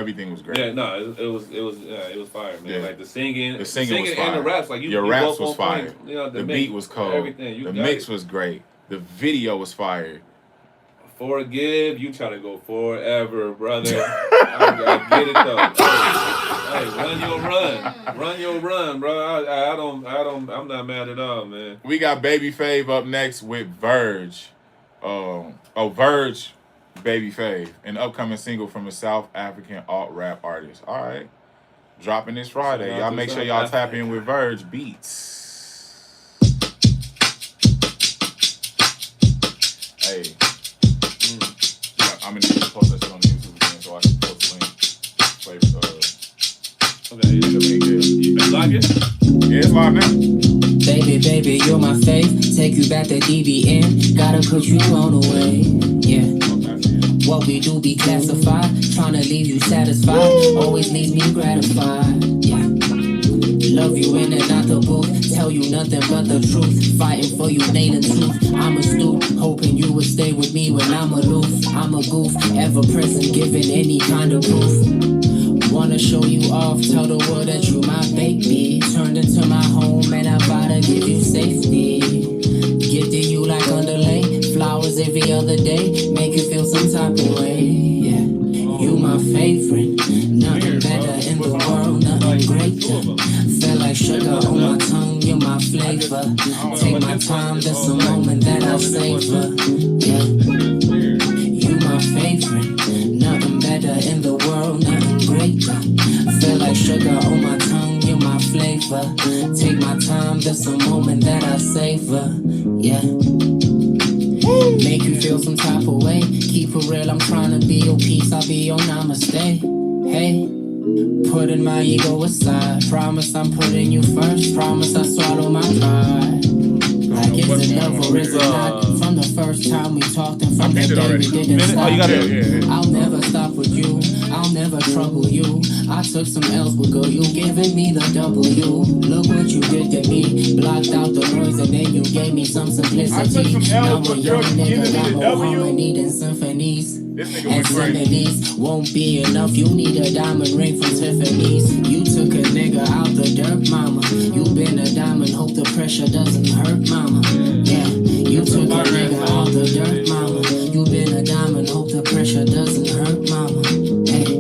Everything was great. Yeah, no, it was fire, man. Yeah. Like the The singing was singing and the fire. raps, like Your you raps both was on point. fire. You know, the The mix, beat was cold. everything. You The got mix it. was great. The video was fire. Forgive, you try to go forever, brother. I get it though. Hey, run your run, bro. I'm not mad at all, man. We got Baby Fave up next with Verge. Verge, Baby Fave, an upcoming single from a South African alt rap artist. All right, dropping this Shout Friday. out Y'all to make sure South y'all tap in Africa. with Verge Beats. Hey, I'm gonna need to post that shit on YouTube again so I can post the link. Okay, The link here. you like it? Yeah, it's live now. Baby, baby, you're my fave. Take you back to DBN. Gotta put you on the way. Yeah. What we do be classified. Tryna leave you satisfied. Always leaves me gratified. Yeah. Love you in and out the booth. Tell you nothing but the truth. Fighting for you, native truth. I'm a stoop. Hoping you would stay with me when I'm aloof. I'm a goof. Ever present, giving any kind of proof. Wanna show you off, tell the world that you my baby. Turned into my home and I vow to give you safety. Gifted you like underlay, flowers every other day. Make you feel some type of way, yeah. You my favorite, nothing better in the world, nothing greater. Feel like sugar on my tongue, you're my flavor. Take my time, that's a moment that I savor, yeah. You my favorite, nothing better in the world, nothing greater. Feel like sugar on my tongue, you're my flavor. Take my time, that's a moment that I savor, yeah. Make you feel some type of way. Keep it real, I'm trying to be your peace, I'll be your namaste. Hey, putting my ego aside. Promise I'm putting you first. Promise I swallow my pride. Like it's a love or is it not? From the first time we talked and from the day we didn't stop. Oh, you got it. I'll never stop with you. I'll never trouble you. I took some L's, but girl, you giving me the W. Look what you did to me. Blocked out the noise and then you gave me some simplicity. Now a young nigga got more harmony than symphonies. And symphonies won't be enough. You need a diamond ring from Tiffany's. You took a nigga out the dirt, mama. You been a diamond, hope the pressure doesn't hurt, mama. Yeah, you took a nigga out the dirt, mama. You been a diamond, hope the pressure doesn't hurt, mama. Hey,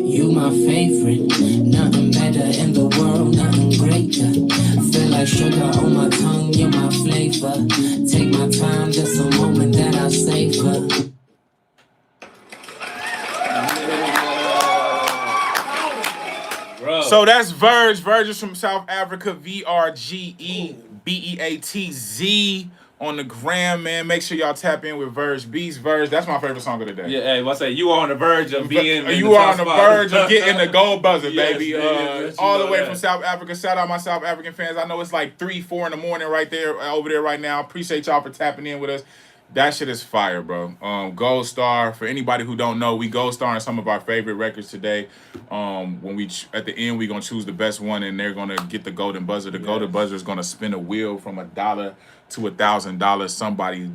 you my favorite, nothing better in the world, nothing greater. Feel like sugar on my tongue, you're my flavor. Take my time, that's a moment that I savor. Bro. So that's Verge. Verge is from South Africa. VRGEBEATZ on the gram, man. Make sure y'all tap in with Verge Beats. Verge, that's my favorite song of the day. Yeah, hey, I say you are on the verge of being. You are on the verge of getting the gold buzzer, Yes, baby. yes, All you the know way that. from South Africa. Shout out my South African fans. I know it's like 3, 4 in the morning right there, over there right now. Appreciate y'all for tapping in with us. That shit is fire, bro. Gold Star. For anybody who don't know, we Gold Star in some of our favorite records today. When we at the end, we gonna choose the best one, and they're gonna get the golden buzzer. The golden buzzer is gonna spin a wheel from $1 to $1,000. Somebody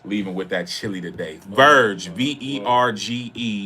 leaving with that chili today. Verge, VERGEBEATZ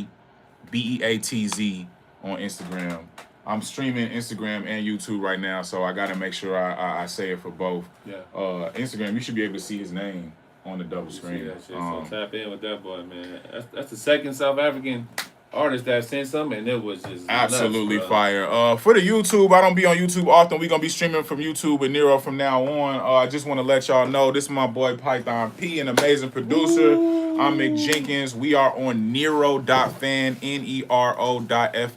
on Instagram. I'm streaming Instagram and YouTube right now, so I gotta make sure I say it for both. Yeah. Instagram, you should be able to see his name on the double See screen. that shit. So tap in with that boy, man. That's the second South African artist that sent something, and it was just Absolutely nuts, bro. fire. For the YouTube, I don't be on YouTube often. We're going to be streaming from YouTube with Nero from now on. I just want to let y'all know, this is my boy Python P, an amazing producer. I'm Mick Jenkins. We are on Nero.fan, NERO.FAN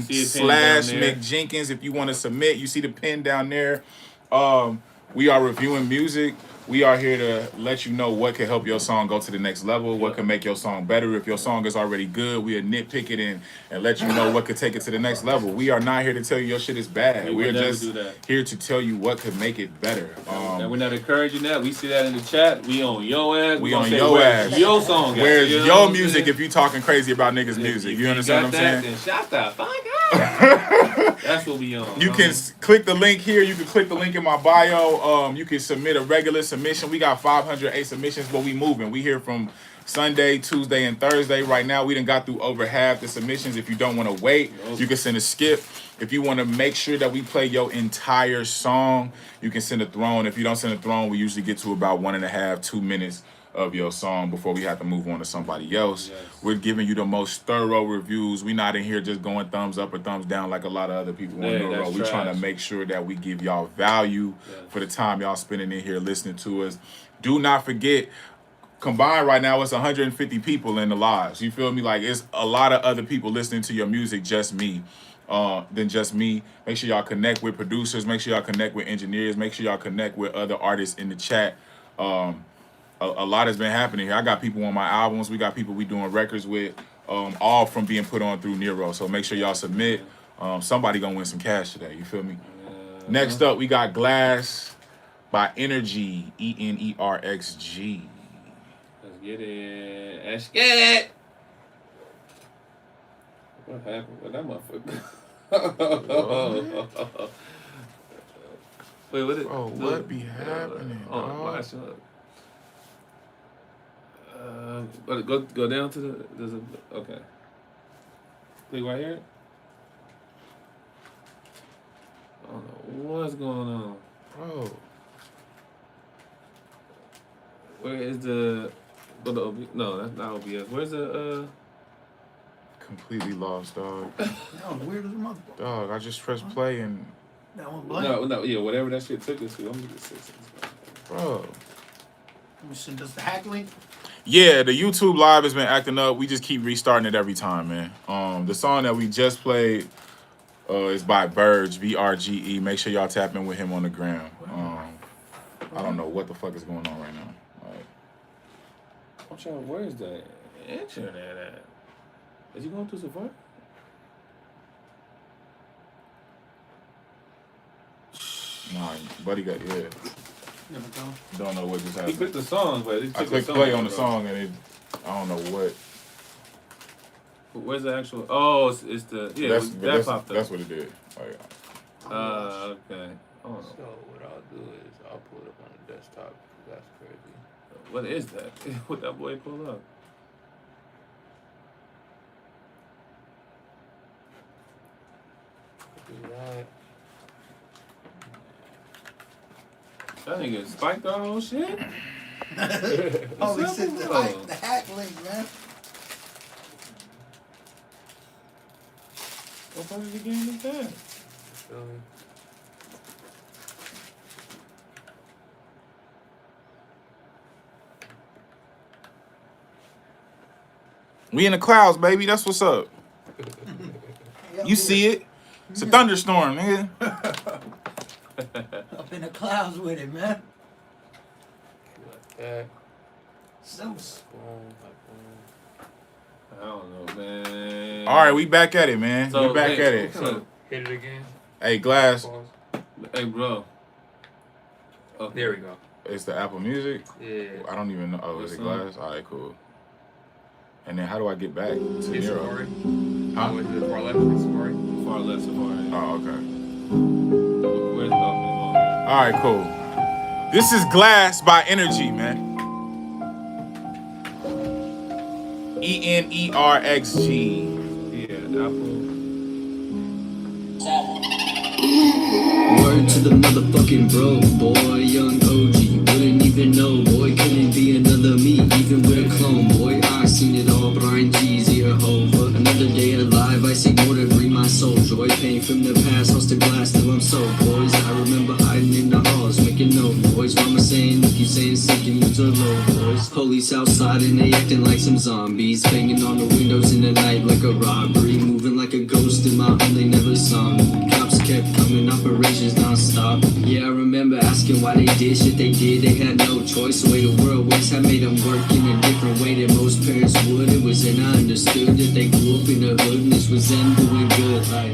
/ Mick Jenkins. If you want to submit, you see the pin down there. We are reviewing music. We are here to let you know what can help your song go to the next level, what can make your song better. If your song is already good, we'll nitpick it and let you know what could take it to the next level. We are not here to tell you your shit is bad. We are just here to tell you what could make it better. And we're not encouraging that. We see that in the chat. We on your ass. We on your ass. Your song. Where's your music if you talking crazy about niggas' music? You understand what I'm saying? Then shut the fuck up. That's what we on. You can click the link here. You can click the link in my bio. You can submit a regular submission. We got 508 submissions, but we moving. We here from Sunday, Tuesday, and Thursday. Right now, we done got through over half the submissions. If you don't want to wait, you can send a skip. If you want to make sure that we play your entire song, you can send a throne. If you don't send a throne, we usually get to about 1.5, 2 minutes of your song before we have to move on to somebody else. Yes. We're giving you the most thorough reviews. We're not in here just going thumbs up or thumbs down like a lot of other people on the road. We're trying to make sure that we give y'all value for the time y'all spending in here listening to us. Do not forget, combined right now, it's 150 people in the lives. You feel me? Like, it's a lot of other people listening to your music, just me. Than just me. Make sure y'all connect with producers. Make sure y'all connect with engineers. Make sure y'all connect with other artists in the chat. A lot has been happening here. I got people on my albums. We got people we doing records with, all from being put on through Nero. So make sure y'all submit. Somebody gonna win some cash today. You feel me? Next up, we got Glass by Energy, ENERXG. Let's get it. Let's get it. What happened with that motherfucker? Wait, what? What be happening? Watch up. Go down to the. There's a okay. Click right here. I don't know what's going on. Bro. Where is the? Go to OBS. No, that's not OBS. Where's the? Completely lost, dog. That was weird as a motherfucker. Dog, I just pressed play and. That one blank. No, yeah, whatever that shit took us to. I'm gonna get 6 cents. Bro. Let me send us the hack link. Yeah, the YouTube live has been acting up. We just keep restarting it every time, man. The song that we just played is by Verge, VRGE. Make sure y'all tap in with him on the gram. I don't know what the fuck is going on right now. I'm trying. Where's the internet at? Is he going through Safari? Nah, buddy got Never come. Don't know what just He happened. clicked the song, but I clicked play on the song and I don't know what. Where's the actual? Oh, it's the that popped up. That's what it did. Okay. Oh. So what I'll do is I'll pull it up on the desktop. That's crazy. What is that? What that boy pulled up? Do that. That nigga spiked our whole shit. Oh, he sent Simple. the hack link, man. What part of the game is that? Feel me? We in the clouds, baby. That's what's up. Yeah, You see it? It's a thunderstorm, nigga. Up in the clouds with it, man. Like that. So Boom, like boom. I don't know, man. All right, we back at it, man. So, we back hey, at it. so- Hit it again. Hey, Glass, Pause. Hey, bro. Okay. There we go. it's the Apple Music. Yeah. I don't even know. Oh, is What's it up? Glass? All right, cool. And then how do I get back to It's Nero? Safari. Huh? Went to the far left. It's Safari. Far left Safari. Oh, okay. Where's the All right, cool. This is Glass by Energy, man. ENERXG. Yeah, Apple. Word to the motherfucking bro, boy, young OG, wouldn't even know, boy, couldn't be another me, even with a clone, boy, I seen it all, Brian G's ear over, another day alive, I see more to bring my soul, joy, pain from the past, lost the glass till I'm so, boys, I remember hiding in the halls, making no noise, mama saying, look, you saying, sinking into low, boys, police outside and they acting like some zombies, banging on the windows in the night like a robbery, moving like a ghost in my home, they never saw me, cops kept coming, operations non-stop. Yeah, I remember asking why they did shit they did. They had no choice. The way the world works, I made them work in a different way than most parents would. It was then I understood that they grew up in the hood and this was them doing good. Like,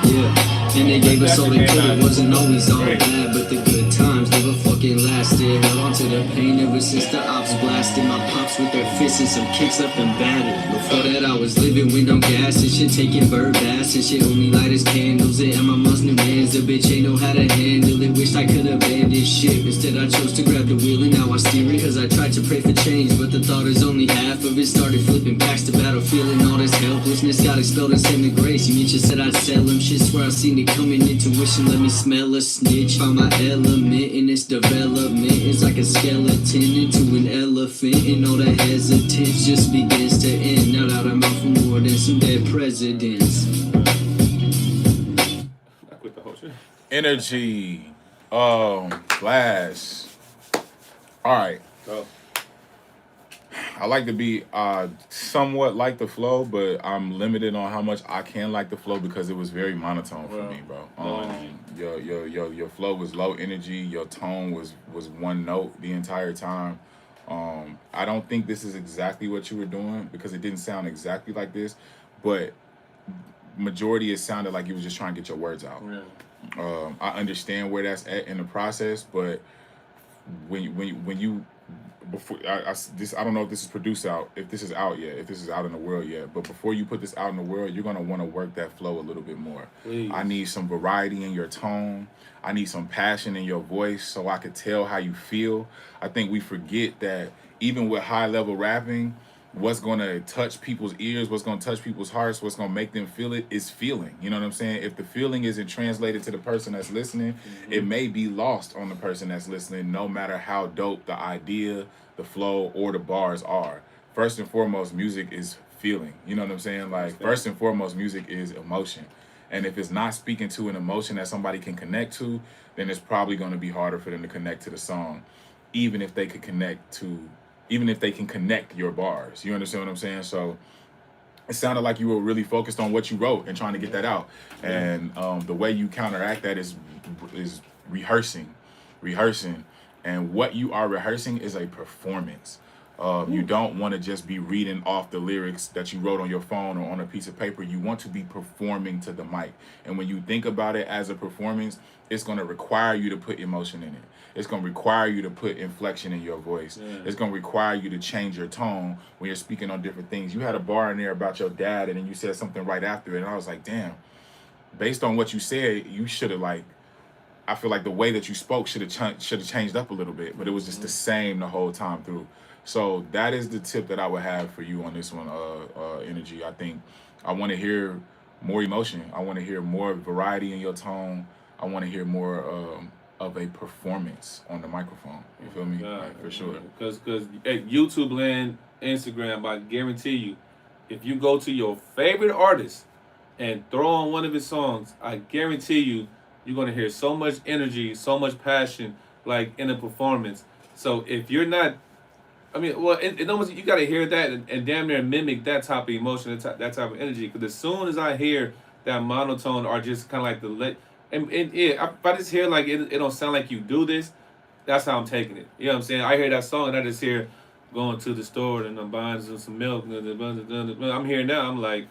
yeah, and they gave us all they could. It wasn't always all bad, but the good times never fucking last. lasted. Held on to the pain ever since the ops blasted. My pops with their fists and some kicks up and battered. Before that I was living with no gas and shit, taking bird baths and shit. Only light as candles and my mom's new hands. The bitch ain't know how to handle it. Wished I could abandon shit. Instead I chose to grab the wheel and now I steer it. Cause I tried to pray for change, but the thought is only half of it. Started flipping packs to battle, feeling all this helplessness. Got expelled and sent to grace. You mentioned said I'd sell them shit. Swear I seen it coming. Intuition let me smell a snitch. Found my element in its development. It's like a skeleton into an elephant. And all the hesitance just begins to end. Now that I'm out for more than some dead presidents. I quit the whole shit. Energy. Flash. All right. Oh. I like to be somewhat like the flow, but I'm limited on how much I can like the flow because it was very monotone for me, bro. Your flow was low energy. Your tone was one note the entire time. I don't think this is exactly what you were doing because it didn't sound exactly like this, but majority it sounded like you was just trying to get your words out. Yeah. I understand where that's at in the process, but when you before I don't know if this is produced out, if this is out yet, if this is out in the world yet, but before you put this out in the world, you're gonna want to work that flow a little bit more. Please. I need some variety in your tone. I need some passion in your voice so I could tell how you feel. I think we forget that even with high level rapping, what's going to touch people's ears, what's going to touch people's hearts, what's going to make them feel it is feeling. You know what I'm saying? If the feeling isn't translated to the person that's listening, it may be lost on the person that's listening, no matter how dope the idea, the flow, or the bars are. First and foremost, music is feeling. You know what I'm saying? Like, first and foremost, music is emotion. And if it's not speaking to an emotion that somebody can connect to, then it's probably going to be harder for them to connect to the song, even if they can connect your bars. You understand what I'm saying? So it sounded like you were really focused on what you wrote and trying to get that out. And the way you counteract that is rehearsing. And what you are rehearsing is a performance. You don't want to just be reading off the lyrics that you wrote on your phone or on a piece of paper. You want to be performing to the mic. And when you think about it as a performance, it's going to require you to put emotion in it. It's going to require you to put inflection in your voice. Yeah. It's going to require you to change your tone when you're speaking on different things. You had a bar in there about your dad, and then you said something right after it. And I was like, damn, based on what you said, you should have, like, I feel like the way that you spoke should have changed up a little bit, but it was just the same the whole time through. So that is the tip that I would have for you on this one, Energy. I think I want to hear more emotion. I want to hear more variety in your tone. I want to hear more of a performance on the microphone. You feel me? Like, for sure. Because at YouTube land, Instagram, I guarantee you, if you go to your favorite artist and throw on one of his songs, I guarantee you, you're going to hear so much energy, so much passion, like, in a performance. So if you're not, I mean, well, it almost, you got to hear that and damn near mimic that type of emotion, that type of energy. Because as soon as I hear that monotone or just kind of like if I just hear like it don't sound like you do this, that's how I'm taking it. You know what I'm saying? I hear that song and I just hear going to the store and I'm buying some milk. I'm hearing that. I'm like,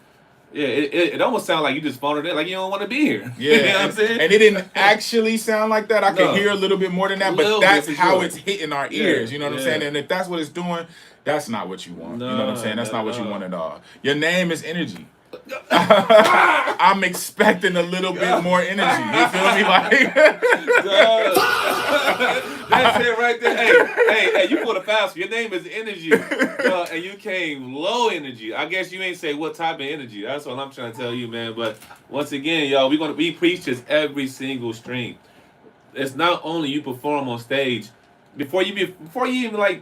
yeah, it almost sounds like you just phoned it in, like you don't want to be here. Yeah, you know what I'm saying? And it didn't actually sound like that. I can hear a little bit more than that, but that's how it's hitting our ears. You know what I'm saying? And if that's what it's doing, that's not what you want. You know what I'm saying? That's not what you want at all. Your name is Energy. I'm expecting a little bit more energy. You feel me? Like that's it right there. Hey, you put a fast. Your name is Energy, and you came low energy. I guess you ain't say what type of energy. That's what I'm trying to tell you, man. But once again, y'all, we preach this every single stream. It's not only you perform on stage. Before you even like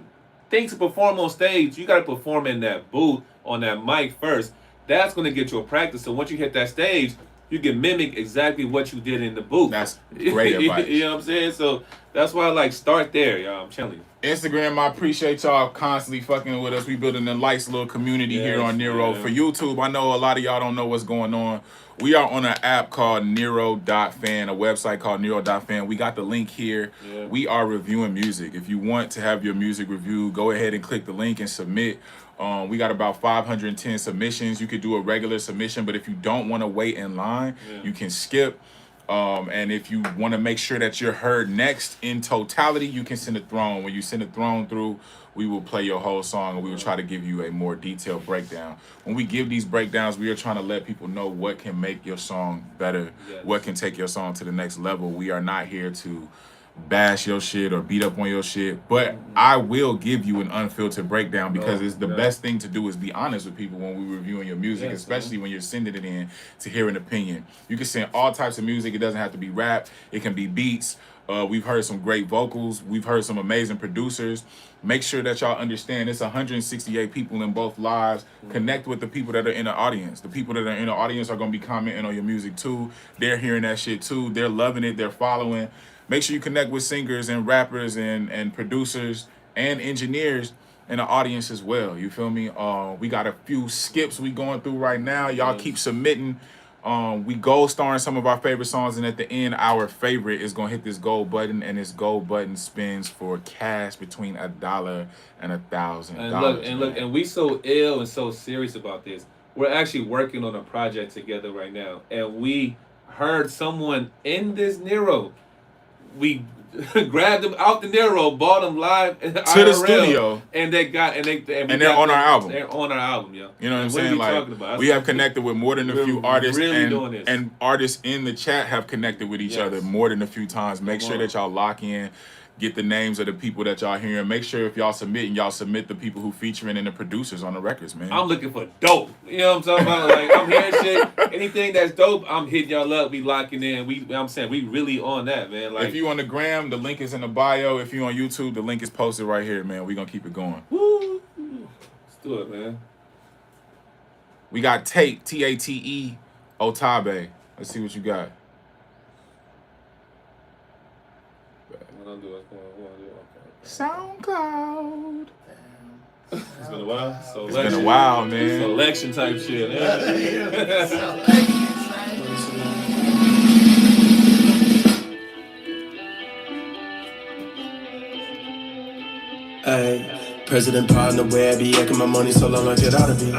think to perform on stage, you got to perform in that booth on that mic first. That's going to get you a practice. So once you hit that stage, you can mimic exactly what you did in the booth. That's great advice. You know what I'm saying? So that's why I like start there, y'all. I'm telling you. Instagram, I appreciate y'all constantly fucking with us. We building a nice little community here on Nero. For YouTube, I know a lot of y'all don't know what's going on. We are on an app called Nero.fan, a website called Nero.fan. We got the link here. Yeah. We are reviewing music. If you want to have your music reviewed, go ahead and click the link and submit. We got about 510 submissions. You could do a regular submission, but if you don't want to wait in line, you can skip. And if you want to make sure that you're heard next in totality, you can send a throne. When you send a throne through, we will play your whole song and we will try to give you a more detailed breakdown. When we give these breakdowns, we are trying to let people know what can make your song better, what can take your song to the next level. We are not here to bash your shit or beat up on your shit, but I will give you an unfiltered breakdown because it's the best thing to do is be honest with people when we're reviewing your music, especially when you're sending it in to hear an opinion. You can send all types of music. It doesn't have to be rap. It can be beats. We've heard some great vocals. We've heard some amazing producers. Make sure that y'all understand it's 168 people in both lives. Connect with the people that are in the audience. The people that are in the audience are going to be commenting on your music too. They're hearing that shit too. They're loving it. They're following. Make sure you connect with singers and rappers and producers and engineers in the audience as well. You feel me? We got a few skips we going through right now. Y'all keep submitting. We gold starring some of our favorite songs, and at the end, our favorite is gonna hit this gold button, and this gold button spins for cash between $1 and $1,000. And we so ill and so serious about this. We're actually working on a project together right now, and we heard someone in this Nero. We grabbed them out the Nero, bought them live to the studio, and they're on our album. They're on our album, yo. You know what I'm saying? saying? Like we have connected with more than a few artists, really and artists in the chat have connected with each other more than a few times. Make sure that y'all lock in. Get the names of the people that y'all hearing. Make sure if y'all submit the people who featuring and the producers on the records, man. I'm looking for dope. You know what I'm talking about? Like I'm hearing shit. Anything that's dope, I'm hitting y'all up. We locking in. I'm saying we really on that, man. Like if you on the gram, the link is in the bio. If you on YouTube, the link is posted right here, man. We gonna keep it going. Woo. Let's do it, man. We got Tate, Tate, Otabe. Let's see what you got. SoundCloud. It's been a while. It's been a while, man. Selection type shit. Hey, President partner, where I be acting my money so long like it ought to be.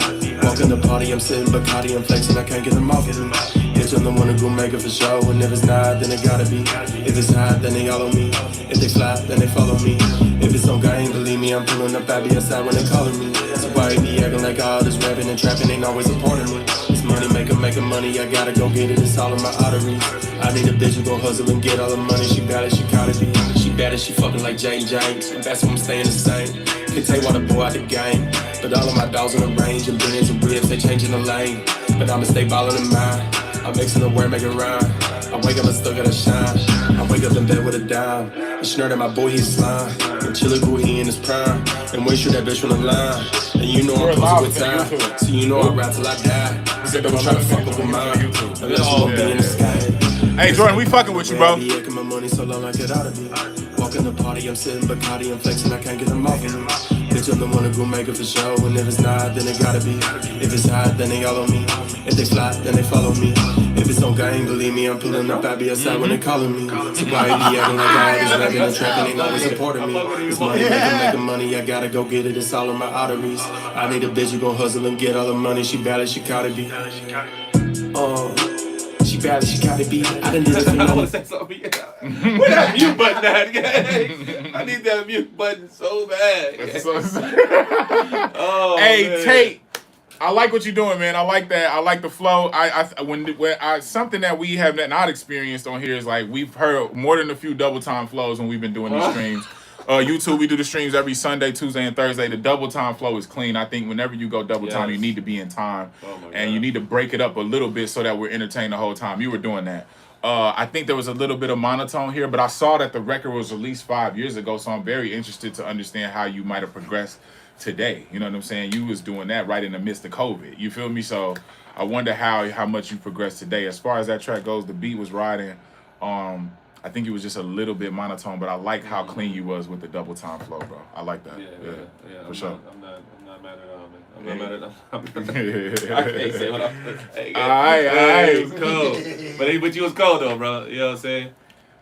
Walking the party, I'm sitting Bacardi, I'm flexing, I can't get them off of me. Bitch, I'm the one who gon' make it for sure. And if it's not, then it gotta be. If it's hot, then they all on me. If they fly, then they follow me. If it's on game, believe me, I'm pulling up, I be outside when they calling me. So why you be acting like all this rapping and trapping ain't always a part of me? It's money making money, I gotta go get it, it's all in my arteries. I need a bitch who gon' hustle and get all the money. She bad as she gotta be. She bad as she fucking like Jane James. That's why I'm staying the same. Can take one boy out the game. But all of my dogs in the range and billions and ribs, they changing the lane. But I'ma stay ballin' in mine. I'm mixing the word, make it rhyme. I wake up and still gotta shine. I wake up in bed with a dime. And snort at my boy, he's slime. And chillin' boy, he in his prime. And wait sure that bitch from the line. And you know I'm posted with time. So you know I rap till I die. So don't try to fuck up with mine. Unless you gon' be in the sky. Hey Jordan, we fucking with you, bro. My money so long like it ought to be. Walking the party, I'm sitting Bacardi, I'm flexing, I can't get them off of me. Bitch, I'm the one who gon' make it for sure. And if it's not, then it gotta be. If it's hot, then they all on me. If they fly, then they follow me. If it's on game, believe me, I'm pulling up, I be outside when they calling me. So why you be acting like all this rapping and trapping ain't always supporting me? It's money making money, I gotta go get it, it's all in my arteries. I need a bitch who gon' hustle and get all the money, she bad as she gotta be. She bad as she gotta be. I done did it for I wanna say something. Yeah. Where that mute button at? Yeah. I need that mute button so bad. Yeah. Oh, hey, man. Tate. I like what you're doing, man. I like that. I like the flow. Something that we have not experienced on here is like we've heard more than a few double time flows when we've been doing these streams. YouTube, we do the streams every Sunday, Tuesday, and Thursday. The double time flow is clean. I think whenever you go double time, you need to be in time, and you need to break it up a little bit so that we're entertained the whole time. You were doing that. I think there was a little bit of monotone here, but I saw that the record was released 5 years ago, so I'm very interested to understand how you might have progressed today. You know what I'm saying? You was doing that right in the midst of COVID. You feel me? So I wonder how much you progressed today. As far as that track goes, the beat was riding. I think it was just a little bit monotone, but I like how clean you was with the double time flow, bro. I like that. Yeah, for sure. I'm not mad at all, man. I'm not mad at all. I can't say what I'm saying. All right. It was cold. But you was cold, though, bro. You know what I'm saying?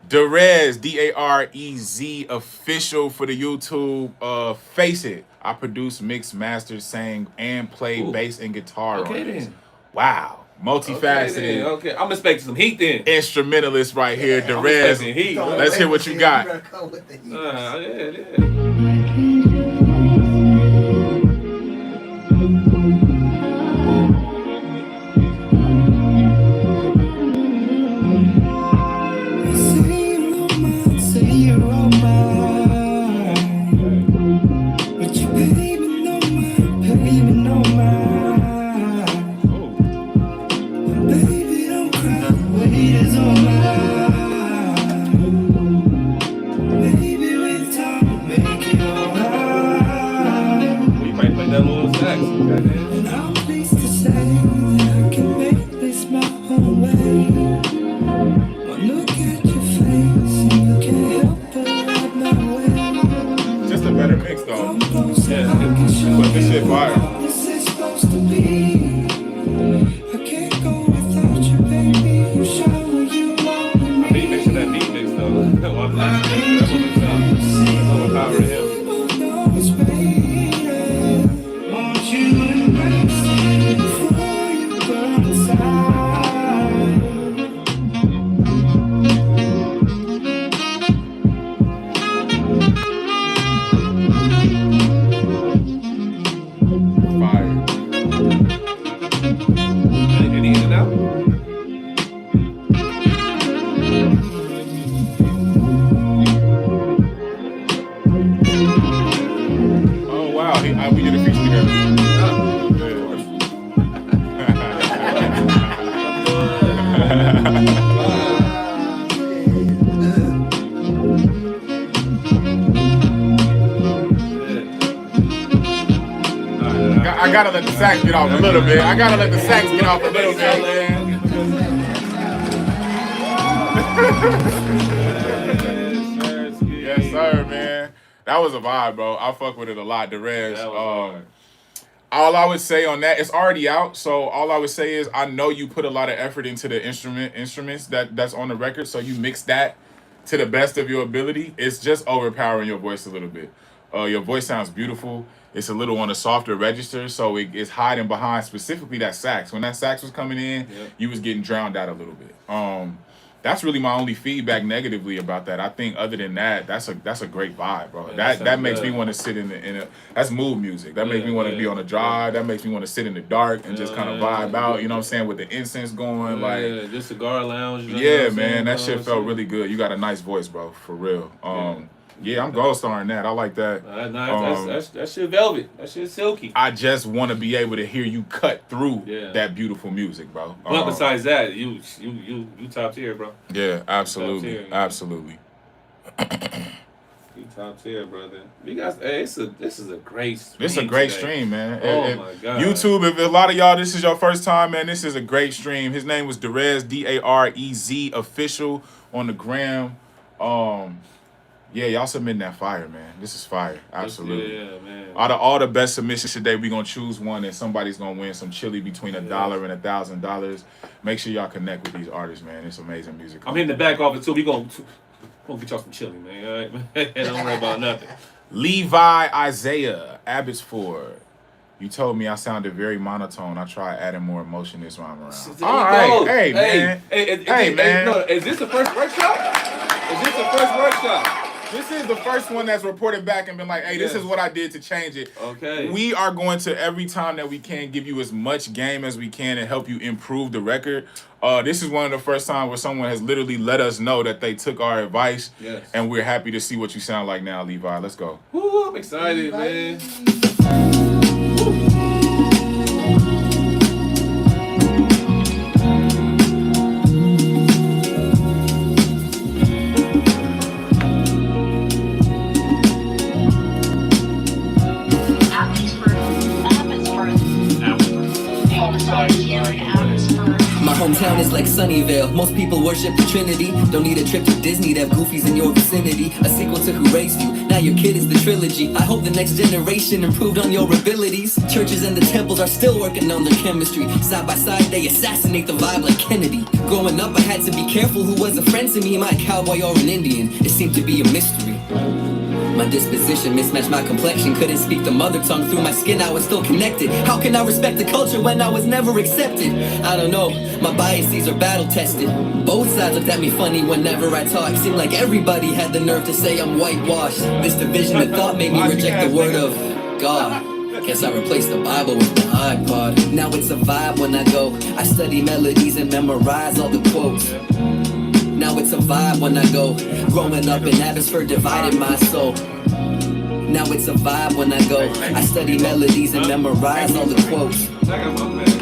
Derez, Darez official for the YouTube. Face it. I produce, mix, master, sang, and play bass and guitar on it. Then. Wow. multifaceted. Okay, I'm expecting some heat then. Instrumentalist right here, I'm expecting Derez. heat. Don't Let's hear what you got. better come with the heat. Yeah. Say you're all mine, but you baby no mind. Baby, don't cry, the weight is on mine. Baby, with time to make it alright. We might play that little sax. And I'm pleased to say that I can make this my own way. One look at your face and you can't help but ride my way. Just a better mix though. Come closer, Yeah, I can show But this shit you fire. how this is supposed to be. I can't go without you, baby. You show me you want me. Beat mix and that beat mix though. I'm not that's what it's up. That's overpowering him. People know it's waiting. Won't you embrace it before you burn inside? Fire. Any in and out? Oh wow, we did a feature together. I gotta let the sax get off a little bit. I gotta let the sax get off a little bit, man. Yes, sir, man. That was a vibe, bro. I fuck with it a lot, Derez. That was hard. All I would say on that, it's already out. So all I would say is, I know you put a lot of effort into the instruments that's on the record. So you mix that to the best of your ability. It's just overpowering your voice a little bit. Your voice sounds beautiful. It's a little on a softer register, so it's hiding behind specifically that sax. When that sax was coming in, you was getting drowned out a little bit. That's really my only feedback negatively about that. I think other than that, that's a great vibe, bro. Yeah, that makes good. me want to sit in a that's mood music. That makes me want to be on a drive. That makes me want to sit in the dark and just kind of vibe out. You know what I'm saying, with the incense going, Yeah, just cigar lounge. You know yeah, what I'm man, saying? that shit felt really good. You got a nice voice, bro, for real. Yeah, I'm gold starring that. I like that. That shit velvet. That shit silky. I just want to be able to hear you cut through that beautiful music, bro. But besides that, you top tier, bro. Yeah, absolutely, Top tier, absolutely. You top tier, brother. You guys, hey, this is a great stream. This is a great today. stream, man. Oh my god. YouTube, if a lot of y'all, this is your first time, man, this is a great stream. His name was Derez, Darez official on the gram. Yeah, y'all submitting that fire, man. This is fire. Absolutely. Yeah, man. Out of all the best submissions today, we're going to choose one and somebody's going to win some chili between $1 and $1,000. Make sure y'all connect with these artists, man. It's amazing music. I'm hitting the back office too. We gonna get y'all some chili, man. All right, man. Don't worry about nothing. Levi Isaiah Abbotsford. You told me I sounded very monotone. I tried adding more emotion this time around. There All you right. go. Hey, man. Hey, man. No, is this the first workshop? Is this the first workshop? This is the first one that's reported back and been like, hey, this is what I did to change it. Okay. We are going to, every time that we can, give you as much game as we can and help you improve the record. This is one of the first times where someone has literally let us know that they took our advice. Yes. And we're happy to see what you sound like now, Levi. Let's go. Woo, I'm excited, man. My hometown is like Sunnyvale. Most people worship the Trinity. Don't need a trip to Disney to have goofies in your vicinity. A sequel to Who Raised You. Now your kid is the trilogy. I hope the next generation improved on your abilities. Churches and the temples are still working on their chemistry. Side by side, they assassinate the vibe like Kennedy. Growing up, I had to be careful who was a friend to me. My cowboy or an Indian. It seemed to be a mystery. My disposition mismatched my complexion. Couldn't speak the mother tongue through my skin, I was still connected. How can I respect the culture when I was never accepted? I don't know, my biases are battle tested. Both sides looked at me funny whenever I talk. Seemed like everybody had the nerve to say I'm whitewashed. This division of thought made me reject the word of God. Guess I replaced the Bible with the iPod. Now it's a vibe when I go. I study melodies and memorize all the quotes. Now it's a vibe when I go. Growing up in Abbotsford divided my soul. Now it's a vibe when I go. I study melodies and memorize all the quotes.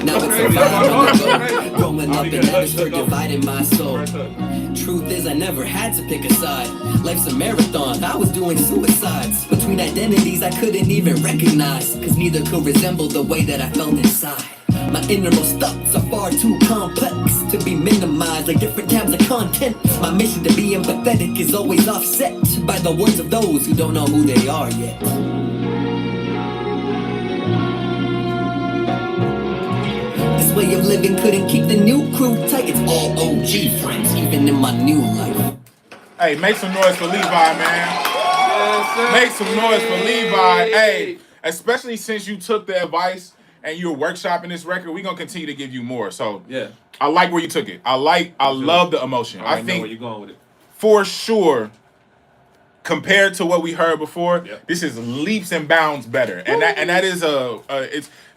Now it's a vibe when I go. Growing up in Abbotsford divided my soul. Truth is I never had to pick a side. Life's a marathon, I was doing suicides. Between identities I couldn't even recognize, cause neither could resemble the way that I felt inside. My innermost thoughts are far too complex to be minimized like different tabs of content. My mission to be empathetic is always offset by the words of those who don't know who they are yet. This way of living couldn't keep the new crew tight. It's all OG friends, even in my new life. Hey, make some noise for Levi, man. Make some noise for Levi. Hey, especially since you took the advice and you're workshopping this record, we're gonna continue to give you more. So Yeah. I like where you took it. I love the emotion. I I know think where you're going with it. for sure, compared to what we heard before, Yep. this is leaps and bounds better. And that is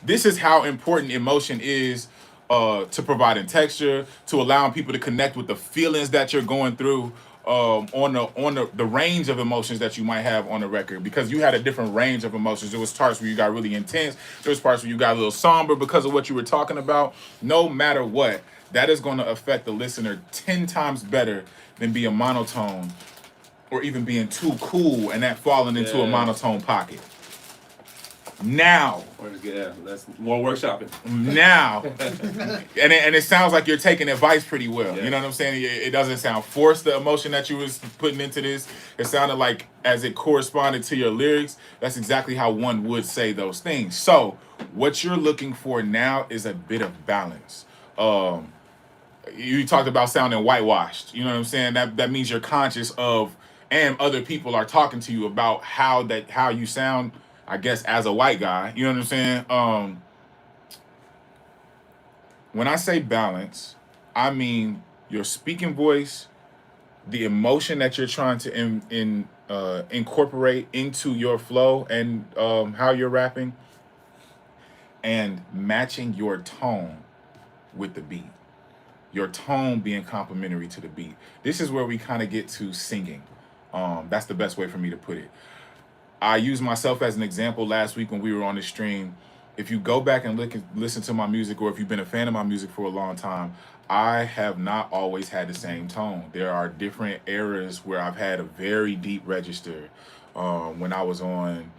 this is how important emotion is to providing texture, to allowing people to connect with the feelings that you're going through. On the range of emotions that you might have on the record, because you had a different range of emotions. There was parts where you got really intense. There was parts where you got a little somber because of what you were talking about. No matter what, that is going to affect the listener 10 times better than being monotone or even being too cool and that falling into a monotone pocket. Now, Yeah, that's more workshopping. now, and it sounds like you're taking advice pretty well. Yeah. You know what I'm saying? It doesn't sound forced, the emotion that you was putting into this. It sounded like as it corresponded to your lyrics, that's exactly how one would say those things. So what you're looking for now is a bit of balance. You talked about sounding whitewashed. You know what I'm saying? That means you're conscious of, and other people are talking to you about how you sound, I guess, as a white guy. You know what I'm saying? When I say balance, I mean your speaking voice, the emotion that you're trying to incorporate into your flow and how you're rapping, and matching your tone with the beat. Your tone being complementary to the beat. This is where we kind of get to singing. That's the best way for me to put it. I used myself as an example last week when we were on the stream. If you go back and listen to my music, or if you've been a fan of my music for a long time, I have not always had the same tone. There are different eras where I've had a very deep register. When I was on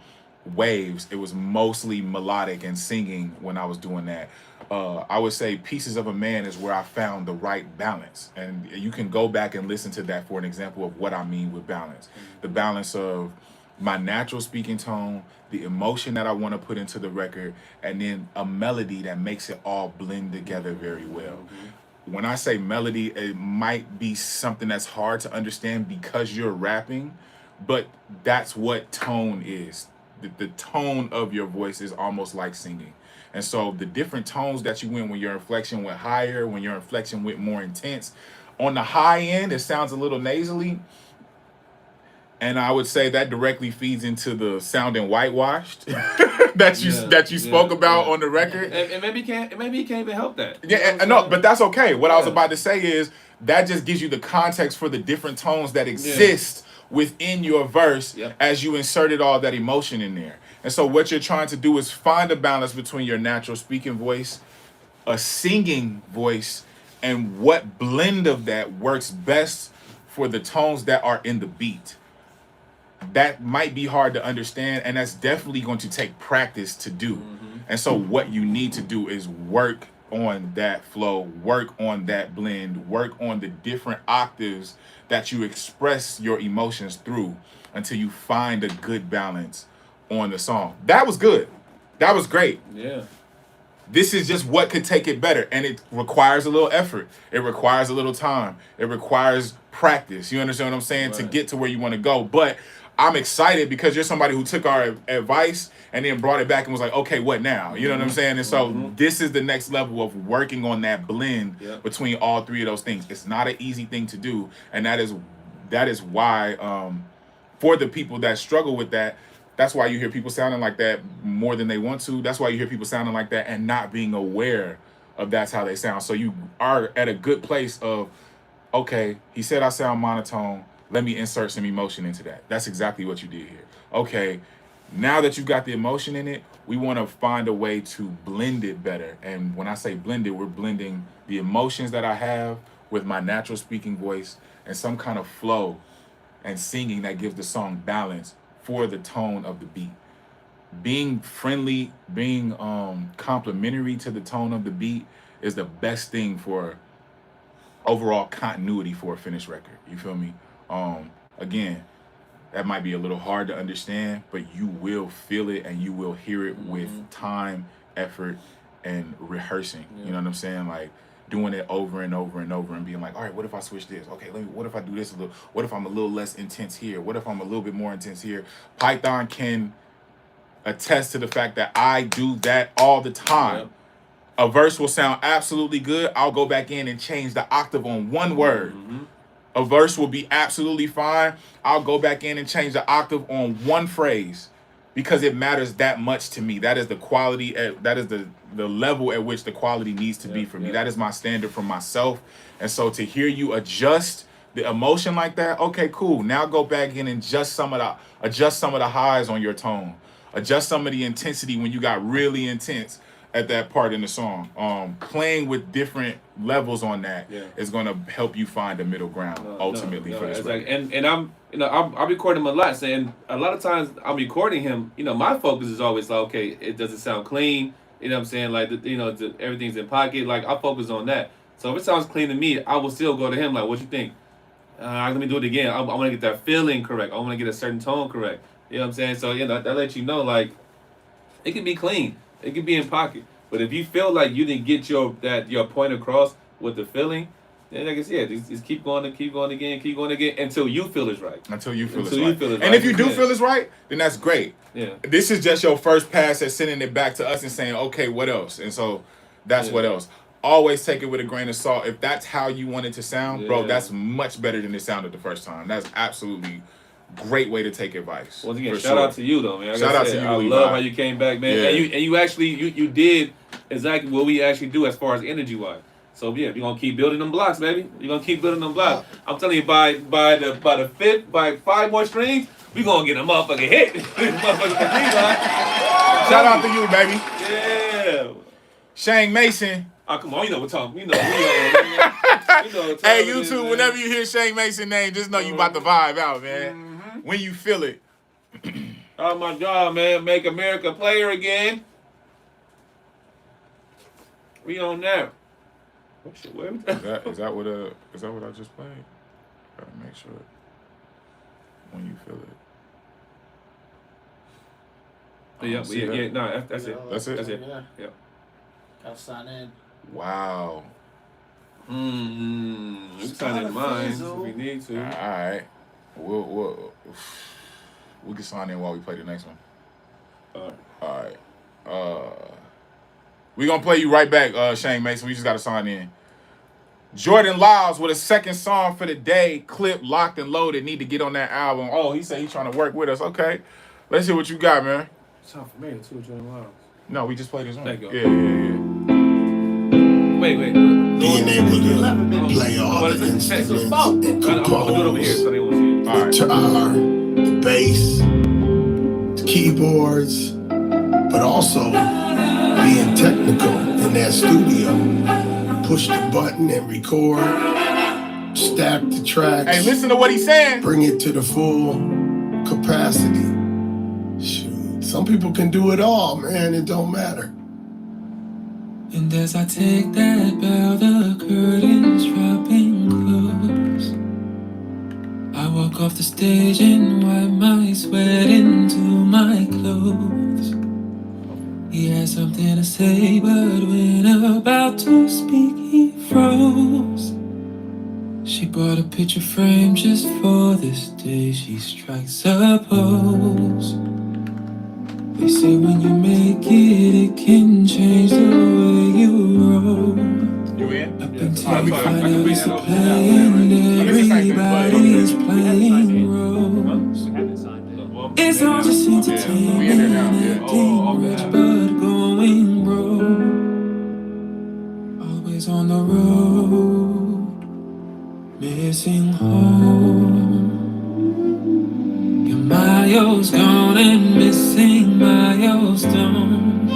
Waves, it was mostly melodic and singing when I was doing that. I would say Pieces of a Man is where I found the right balance. And you can go back and listen to that for an example of what I mean with balance. The balance of my natural speaking tone, the emotion that I want to put into the record, and then a melody that makes it all blend together very well. When I say melody, it might be something that's hard to understand because you're rapping, but that's what tone is. The tone of your voice is almost like singing. And so the different tones that you went, when your inflection went higher, when your inflection went more intense, on the high end, it sounds a little nasally. And I would say that directly feeds into the sounding whitewashed that you spoke about on the record. And maybe you can't even help that. No, but that's okay. What I was about to say is that just gives you the context for the different tones that exist within your verse as you inserted all that emotion in there. And so what you're trying to do is find a balance between your natural speaking voice, a singing voice, and what blend of that works best for the tones that are in the beat. That might be hard to understand, and that's definitely going to take practice to do. And so what you need to do is work on that flow, work on that blend, work on the different octaves that you express your emotions through until you find a good balance on the song. That was good. That was great. Yeah. This is just what could take it better, and it requires a little effort. It requires a little time. It requires practice. You understand what I'm saying? To get to where you want to go. But I'm excited because you're somebody who took our advice and then brought it back and was like, okay, what now? You know what I'm saying? And so this is the next level of working on that blend between all three of those things. It's not an easy thing to do, and that is why for the people that struggle with that, that's why you hear people sounding like that more than they want to. That's why you hear people sounding like that and not being aware of that's how they sound. So you are at a good place of, okay, he said I sound monotone. Let me insert some emotion into that. That's exactly what you did here. Okay, now that you got the emotion in it, we want to find a way to blend it better. And when I say blend it, we're blending the emotions that I have with my natural speaking voice and some kind of flow and singing that gives the song balance for the tone of the beat. Being friendly, being complimentary to the tone of the beat is the best thing for overall continuity for a finished record. You feel me? Again, that might be a little hard to understand, but you will feel it and you will hear it with time, effort, and rehearsing. You know what I'm saying? Like doing it over and over and over and being like, all right, what if I switch this? Okay, what if I do this a little? What if I'm a little less intense here? What if I'm a little bit more intense here? Python can attest to the fact that I do that all the time. A verse will sound absolutely good. I'll go back in and change the octave on one word. A verse will be absolutely fine. I'll go back in and change the octave on one phrase because it matters that much to me. That is the quality, that is the level at which the quality needs to be for me. That is my standard for myself. And so to hear you adjust the emotion like that, okay, cool. Now go back in and adjust some of the highs on your tone. Adjust some of the intensity when you got really intense at that part in the song. Playing with different levels on that is going to help you find a middle ground ultimately for this record. And I'm recording him a lot, and a lot of times I'm recording him. My focus is always like, okay, it doesn't sound clean. You know what I'm saying? Like, everything's in pocket. Like, I focus on that. So if it sounds clean to me, I will still go to him like, what you think? Let me do it again. I want to get that feeling correct. I want to get a certain tone correct. You know what I'm saying? So that lets you know, like, it can be clean. It can be in pocket. But if you feel like you didn't get your point across with the feeling, then like I said, just keep going again until you feel it's right. Until you feel it's right. And if you do feel it's right, then that's great. Yeah. This is just your first pass at sending it back to us and saying, okay, what else? And so that's what else. Always take it with a grain of salt. If that's how you want it to sound, bro, that's much better than it sounded the first time. That's absolutely great way to take advice. Once again, shout out to you though, man. Shout out to you. I love how you came back, man. Yeah. And you actually you did exactly what we actually do as far as energy wise. So yeah, we're gonna keep building them blocks, baby. You're gonna keep building them blocks. I'm telling you, by 5 more streams, we gonna get a motherfucking hit. Shout out to you, baby. Yeah. Shane Mason. Oh, come on, you know what we're talking. Hey, YouTube, whenever you hear Shane Mason's name, just know you about to vibe out, man. When you feel it. Oh my God, man. Make America player again. We on there. Is that what I just played? Gotta make sure. When you feel it. No, that's it. That's it? That's it. Yeah. Gotta sign in. Wow. We can sign in mine if we need to. All right. We can sign in while we play the next one. All right. We're going to play you right back, Shane Mason. We just got to sign in. Jordan Lyles with a second song for the day. Clip locked and loaded. Need to get on that album. Oh, he said he's trying to work with us. Okay. Let's hear what you got, man. Sound familiar too, Jordan Lyles. No, we just played this one. Thank you. Yeah. Wait. Being able to play all the instruments and I'm gonna do it over here compose, so they won't see it. All right. guitar, the bass, the keyboards, but also being technical in that studio. Push the button and record, stack the tracks. Hey, listen to what he's saying. Bring it to the full capacity. Shoot, some people can do it all, man. It don't matter. And as I take that bow, the curtains dropping close. I walk off the stage and wipe my sweat into my clothes. He had something to say, but when about to speak, he froze. She bought a picture frame just for this day. She strikes a pose. They say when you make it can change the way you roll. You in? Up until you find out it's a play and everybody's playing roles. It's all just entertainment, acting rich but going broke. Always on the road, missing home. Your miles gone and missing milestones.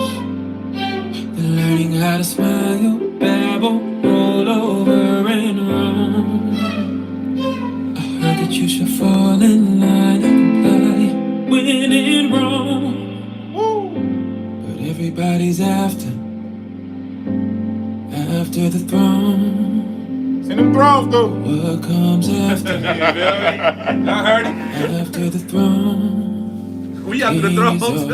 You're learning how to smile, babble, roll over and roam. I heard that you should fall in line and comply when in Rome. But everybody's after the throne. Send them thrones through. What comes after? Y'all heard it? After the throne. We after the throne too.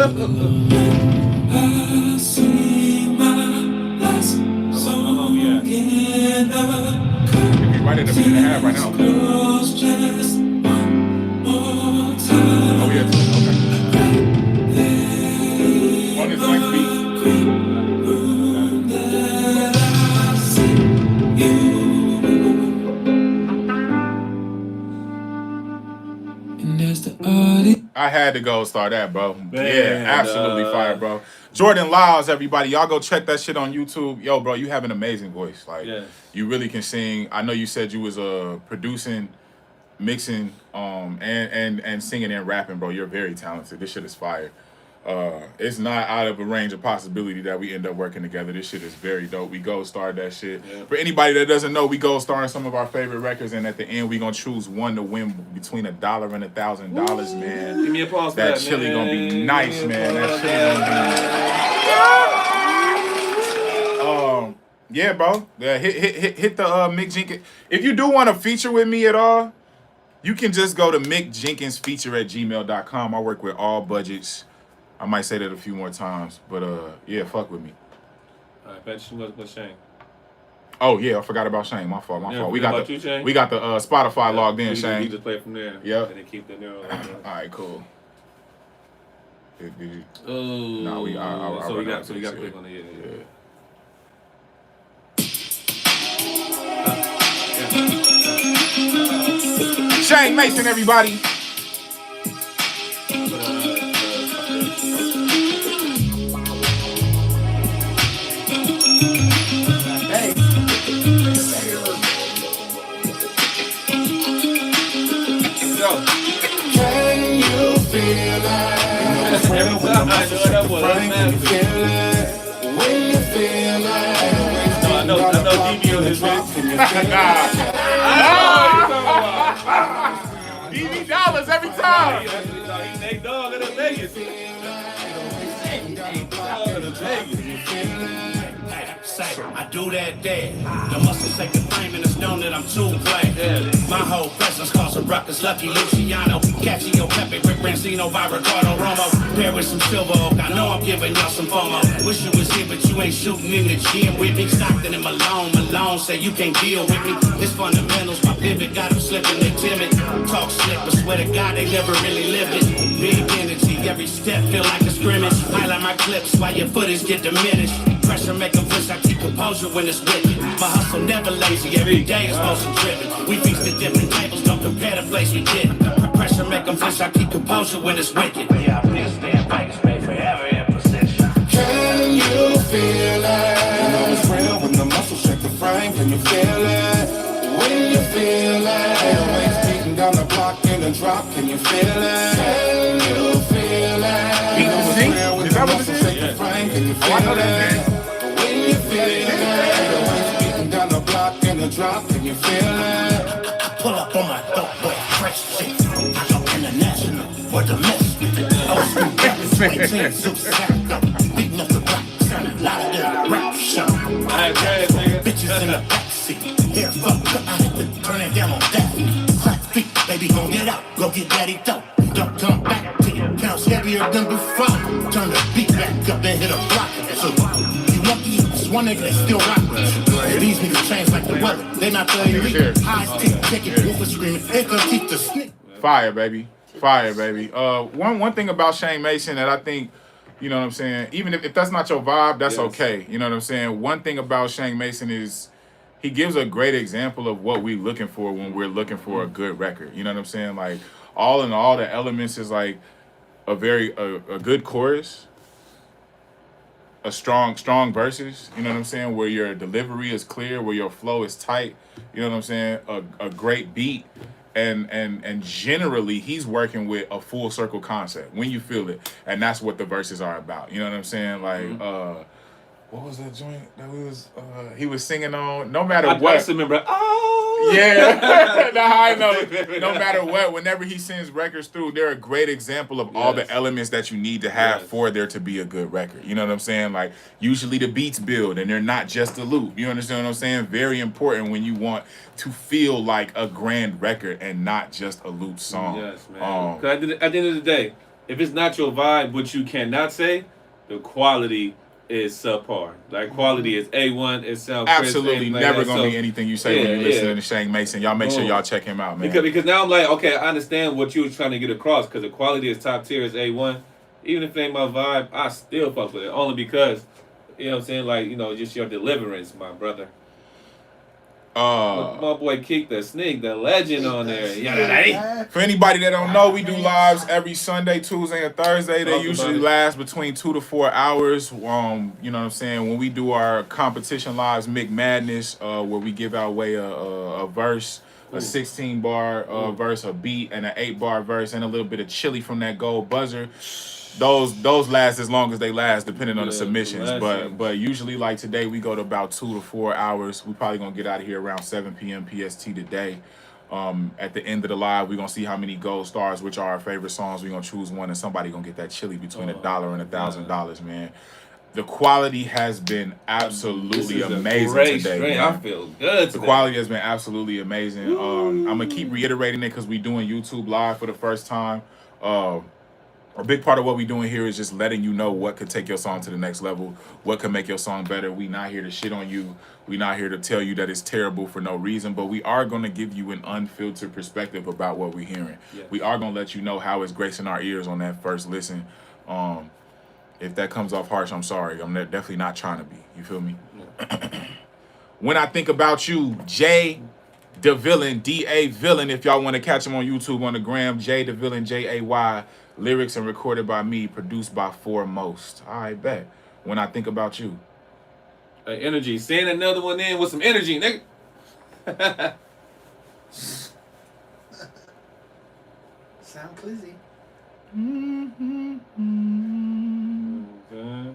I sing my last song in the Right at a minute and a half right now. close just one more time. Oh, yeah. Okay. On this next beat. I had to go start that, bro. Yeah, absolutely fire, bro. Jordan Lyles, everybody, y'all go check that shit on YouTube. Yo, bro, you have an amazing voice. Like, you really can sing. I know you said you was producing, mixing, and singing and rapping, bro. You're very talented. This shit is fire. It's not out of a range of possibility that we end up working together. This shit is very dope. We gold starred that shit. Yeah. For anybody that doesn't know, we gold starring some of our favorite records, and at the end we gonna choose one to win between $1 and $1,000, man. Give me a pause. That chili gonna be nice, man. That chili gonna be. Yeah, bro. Yeah, hit the Mick Jenkins. If you do want to feature with me at all, you can just go to mickjenkinsfeature@gmail.com. I work with all budgets. I might say that a few more times, but yeah, fuck with me. All right, bet you with Shane. Oh yeah, I forgot about Shane. My fault. We got the Spotify logged in, Shane. We just play from there. Yep. And then keep the neural. All right, cool. Did you? Oh. No, we got to click on it. Yeah. Shane Mason, everybody. I know DB on this bitch. DB dollars every time. They dog in the Vegas. I do that there. The muscles take the frame and it's known that I'm too black. My whole presence cause a ruckus. Lucky Luciano, Caccio, Pepe, Rick Rancino, by Ricardo Romo. Pair with some silver oak. I know I'm giving y'all some FOMO. Wish you was here, but you ain't shooting in the gym with me. Stockton and Malone say you can't deal with me. It's fundamentals. My pivot got them slipping, they timid. Talk slick, but swear to God they never really lived it. Big energy, every step feel like a scrimmage. Highlight my clips while your footage get diminished. Pressure make them wish I keep composure when it's wicked. My hustle never lazy, every day is motion driven. We feast at different tables, don't compare the place we did. Pressure make them wish I keep composure when it's wicked. Yeah, please stay in Vegas, stay forever in position. Can you feel it? You know it's real when the muscles shake the frame. Can you feel it? When you feel it, always beating down the block in the drop. Can you feel it? Can you feel it? You know it's real when the muscles shake the frame. Can you feel it? When you feel it, always beating down the block in the drop. Can you feel it? Pull up on my dope boy, fresh shit. I go international or domestic. Old school rappers, 18 Zeus, beating up the block, sounding louder than a rap show. Bitches in the backseat, hair fucked up, I had to turn it down on that. Clap feet, baby, gon' get out, go get daddy dope. Don't come back to you, counts heavier than before. Turn the beat back up and hit a block. So you lucky, one nigga that still rock. These niggas change like the weather. They not the elite. High stick, chicken, wolf screaming. It could teach the snake. Fire, baby. Fire, baby. One thing about Shane Mason that I think, you know what I'm saying, even if that's not your vibe, that's okay. You know what I'm saying? One thing about Shane Mason is he gives a great example of what we're looking for when we're looking for a good record. You know what I'm saying? Like, all in all, the elements is like a good chorus, a strong verses, you know what I'm saying, where your delivery is clear, where your flow is tight, you know what I'm saying, a great beat, and generally he's working with a full circle concept when you feel it, and that's what the verses are about, you know what I'm saying, like what was that joint that he was singing on? No matter what. I just remember, yeah, the high note. No matter what, whenever he sends records through, they're a great example of all the elements that you need to have for there to be a good record. You know what I'm saying? Like, usually the beats build, and they're not just a loop. You understand what I'm saying? Very important when you want to feel like a grand record and not just a loop song. Yes, man. 'Cause at the end of the day, if it's not your vibe, what you cannot say, the quality is subpar. Like, quality is A1. It sounds absolutely like never that. gonna be anything you say when you listen to Shane Mason. Y'all make sure y'all check him out, man. Because now I'm like, okay, I understand what you were trying to get across. Because the quality is top tier, is A1. Even if it ain't my vibe, I still fuck with it. Only because, you know what I'm saying, like, you know, just your deliverance, my brother. My boy Keek the Sneak, the legend on there. Yeah. For anybody that don't know, we do lives every Sunday, Tuesday, and Thursday. They usually last between 2 to 4 hours. You know what I'm saying? When we do our competition lives, Mick Madness, where we give away a verse, a 16-bar verse, a beat, and an 8-bar verse, and a little bit of chili from that gold buzzer. Those last as long as they last, depending on the submissions. But usually, like today, we go to about 2 to 4 hours. We probably gonna get out of here around 7 p.m. PST today. At the end of the live, we're gonna see how many gold stars, which are our favorite songs. We're gonna choose one, and somebody gonna get that chili between $1 and $1,000, man. The quality has been absolutely amazing today. Man. I feel good today. The quality has been absolutely amazing. I'm gonna keep reiterating it because we're doing YouTube live for the first time. A big part of what we're doing here is just letting you know what could take your song to the next level, what could make your song better. We not here to shit on you. We not here to tell you that it's terrible for no reason, but we are going to give you an unfiltered perspective about what we're hearing. Yes. We are going to let you know how it's gracing our ears on that first listen. If that comes off harsh, I'm sorry. I'm definitely not trying to be. You feel me? Yeah. When I think about you, Jay DeVillain, D-A Villain, if y'all want to catch him on YouTube on the gram, Jay DeVillain, J-A-Y. Lyrics and recorded by me, produced by Foremost. I bet. When I think about you. Hey, energy. Send another one in with some energy, nigga. Sound clizzy. Okay.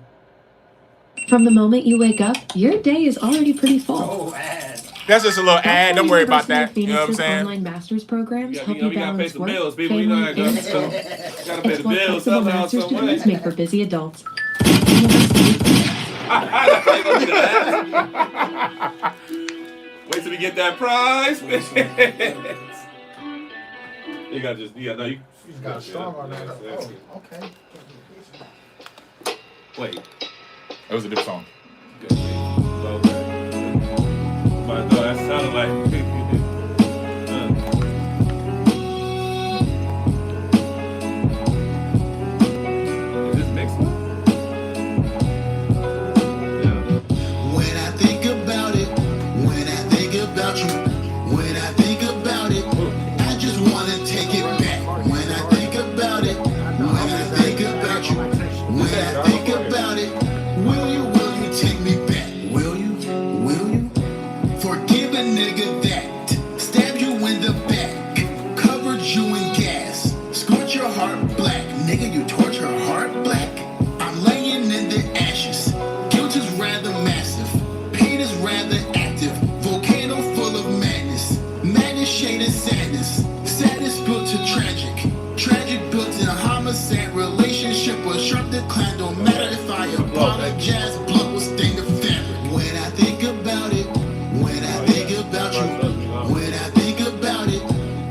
From the moment you wake up, your day is already pretty full. Oh, ad. That's just a little ad. Don't worry about that. You know what I'm saying? Online master's programs help we you gotta pay balance some work, bills, people. family, You know and that school. gotta pay the It's what bills flexible somehow, master's some way. degrees make for busy adults. Wait till we get that prize. You got you got a song on that. Oh, okay. Wait. That was a different song. But no, that sounded like. Is this mixed? Yeah. When I think about it, when I think about you, when I think about it, I just wanna take it back. When I think about it, when I think about you, when I think about it, will you take me back? Will you? Forgive a nigga that stabbed you in the back, covered you in gas, scorched your heart black. Nigga, you torch her heart black. I'm laying in the ashes. Guilt is rather massive. Pain is rather active. Volcano full of madness. Madness shaded sadness. Sadness built to tragic. Tragic built in a homicide. Relationship was sharp decline. Don't matter if I apologize. Blood will stain the fabric. When I think about it, when I think about you, when I think about it,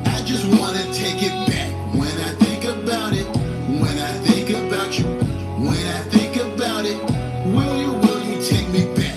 I just wanna take it back. When I think about it, when I think about you, when I think about it, will you take me back?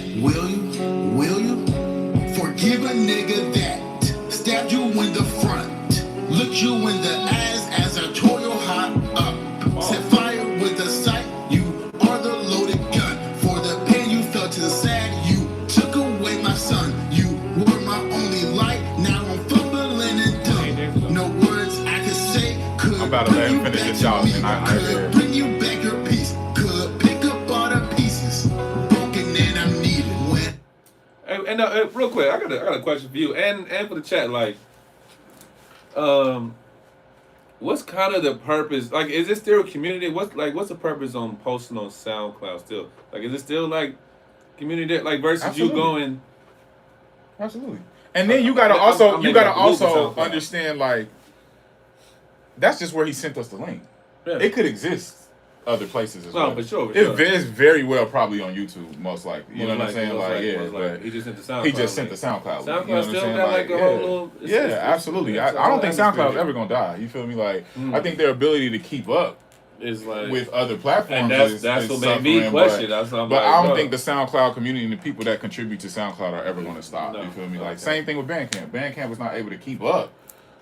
right there. Bring you back your piece. Could pick up all the pieces. Broken and I'm needed when. And real quick, I got a question for you and for the chat. Like, what's kind of the purpose? Like, is it still a community? What's the purpose on posting on SoundCloud still? Like, is it still like community like versus Absolutely. you going? Absolutely. And then you gotta also understand, like, that's just where he sent us the link. Yeah. It could exist other places as well. For sure. It's very well probably on YouTube, most likely. You know what I'm saying? But he just sent the SoundCloud. He just sent the SoundCloud. SoundCloud you know still got like a whole little. Absolutely. I don't think SoundCloud's ever gonna die. You feel me? Like, I think their ability to keep up is like with other platforms. And that's what made me question. But I don't think the SoundCloud community and the people that contribute to SoundCloud are ever gonna stop. You feel me? Like, same thing with Bandcamp. Bandcamp was not able to keep up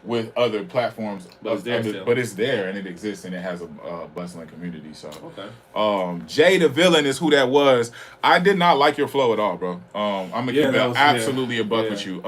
with other platforms, but it's there and it exists and it has a bustling community. So, Jay the Villain is who that was. I did not like your flow at all, bro. I'm gonna keep that absolutely a buck with you.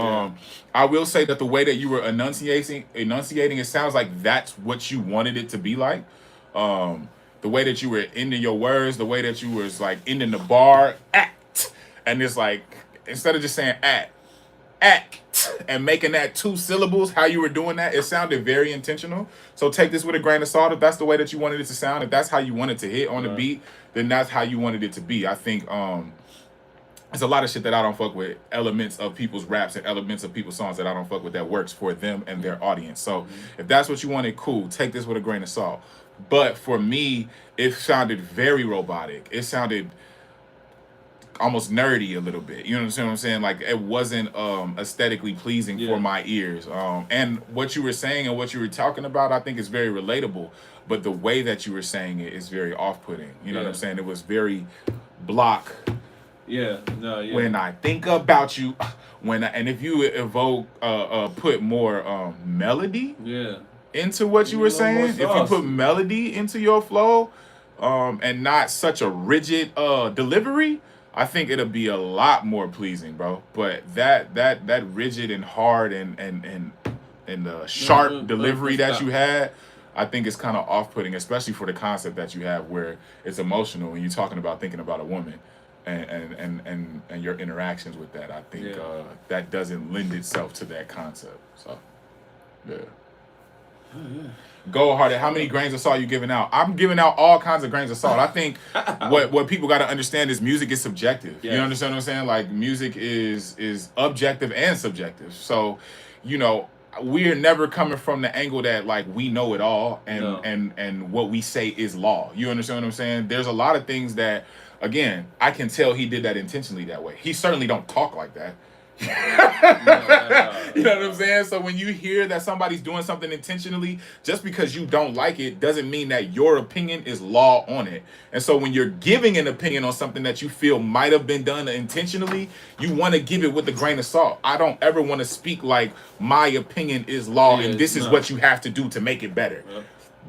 I will say that the way that you were enunciating, it sounds like that's what you wanted it to be like. The way that you were ending your words, the way that you was like ending the bar, act, and it's like instead of just saying act, and making that 2 syllables, how you were doing that, it sounded very intentional. So take this with a grain of salt. If that's the way that you wanted it to sound, if that's how you wanted to hit on the beat, then that's how you wanted it to be. I think there's a lot of shit that I don't fuck with, elements of people's raps and elements of people's songs that I don't fuck with that works for them and their audience. So if that's what you wanted, cool. Take this with a grain of salt. But for me, it sounded very robotic. It sounded almost nerdy a little bit. You know what I'm saying? Like, it wasn't aesthetically pleasing for my ears. And what you were saying and what you were talking about, I think is very relatable. But the way that you were saying it is very off-putting. You know what I'm saying? It was very block. When I think about you, and if you evoke, put more melody into what you were saying, if you put melody into your flow, and not such a rigid delivery, I think it'll be a lot more pleasing, bro. But that rigid and hard and sharp delivery that you had, I think is kind of off-putting, especially for the concept that you have where it's emotional and you're talking about thinking about a woman and your interactions with that. I think that doesn't lend itself to that concept. So, Go Hearted, how many grains of salt you giving out? I'm giving out all kinds of grains of salt. I think what people got to understand is music is subjective. You understand what I'm saying? Like, music is objective and subjective. So, you know, we're never coming from the angle that like we know it all and what we say is law. You understand what I'm saying? There's a lot of things that, again, I can tell he did that intentionally that way. He certainly don't talk like that. You know what I'm saying? So when you hear that somebody's doing something intentionally, just because you don't like it doesn't mean that your opinion is law on it. And so when you're giving an opinion on something that you feel might have been done intentionally, you want to give it with a grain of salt. I don't ever want to speak like my opinion is law and this is what you have to do to make it better.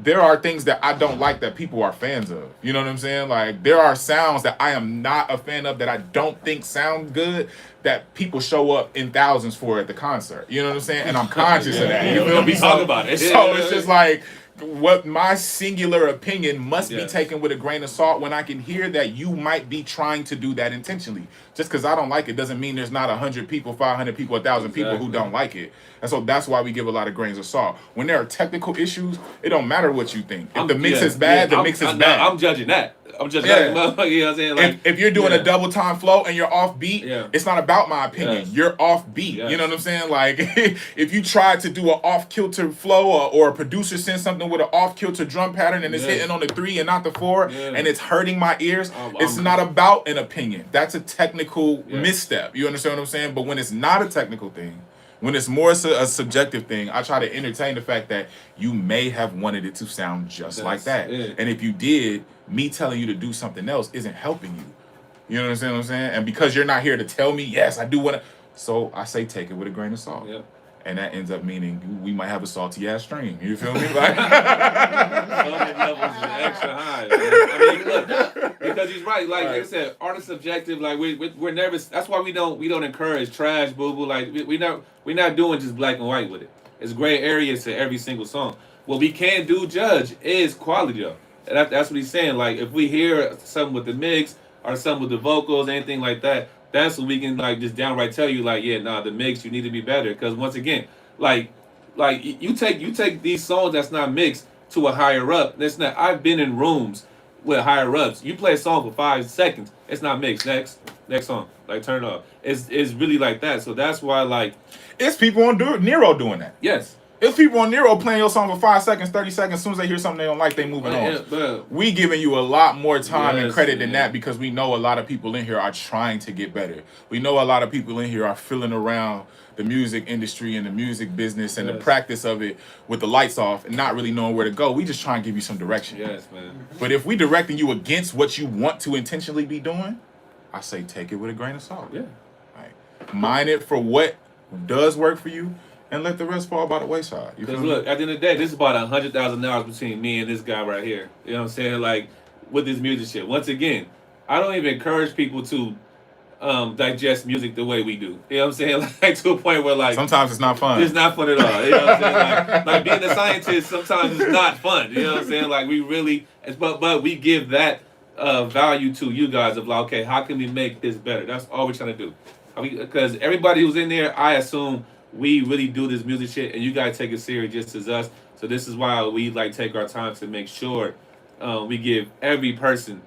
There are things that I don't like that people are fans of. You know what I'm saying? Like, there are sounds that I am not a fan of that I don't think sound good that people show up in thousands for at the concert. You know what I'm saying? And I'm conscious of that. You feel me? Talk about it. So it's just like, what my singular opinion must be taken with a grain of salt when I can hear that you might be trying to do that intentionally. Just because I don't like it doesn't mean there's not 100 people, 500 people, 1,000 people who don't like it. And so that's why we give a lot of grains of salt. When there are technical issues, it don't matter what you think. If the mix is bad, the mix is bad. I'm judging that. I'm just you know what I'm saying? Like, if you're doing a double time flow and you're off beat, it's not about my opinion. You're off beat. You know what I'm saying? Like, if you try to do an off kilter flow or a producer sends something with an off kilter drum pattern and it's hitting on the 3 and not the 4 and it's hurting my ears, it's not about an opinion. That's a technical misstep. You understand what I'm saying? But when it's not a technical thing, when it's more a subjective thing, I try to entertain the fact that you may have wanted it to sound just like that. And if you did, me telling you to do something else isn't helping you. You know what I'm saying? And because you're not here to tell me, yes, I do want to. So I say take it with a grain of salt. And that ends up meaning we might have a salty ass stream. You feel me? Like, salty levels is extra high. Man. I mean, look, because he's right. Like I said, art is subjective. Like we're never. That's why we don't encourage trash, boo boo. Like we're not doing just black and white with it. It's gray areas to every single song. What we can do, judge, is quality though. That's what he's saying. Like if we hear something with the mix or something with the vocals, anything like that, that's what we can like just downright tell you like, yeah, nah, the mix, you need to be better. Because once again, like you take these songs that's not mixed to a higher up. That's not. I've been in rooms with higher ups. You play a song for 5 seconds, it's not mixed. Next song, like turn it off. It's really like that. So that's why like It's people on Nero doing that. yes. It's people on Nero playing your song for 5 seconds, 30 seconds. As soon as they hear something they don't like, they moving on. We giving you a lot more time and credit than that because we know a lot of people in here are trying to get better. We know a lot of people in here are feeling around the music industry and the music business and the practice of it with the lights off and not really knowing where to go. We just try and give you some direction. Yes, man. But if we directing you against what you want to intentionally be doing, I say take it with a grain of salt. Yeah. Like, mine it for what does work for you and let the rest fall by the wayside. Because look, at the end of the day, this is about $100,000 between me and this guy right here. You know what I'm saying? Like with this music shit. Once again, I don't even encourage people to digest music the way we do. You know what I'm saying? Like to a point where like sometimes it's not fun. It's not fun at all. You know what I'm saying? Like being a scientist sometimes it's not fun. You know what I'm saying? Like we really, but we give that value to you guys of like, okay, how can we make this better? That's all we're trying to do. Because everybody who's in there, I assume we really do this music shit, and you guys take it serious just as us. So this is why we like take our time to make sure we give every person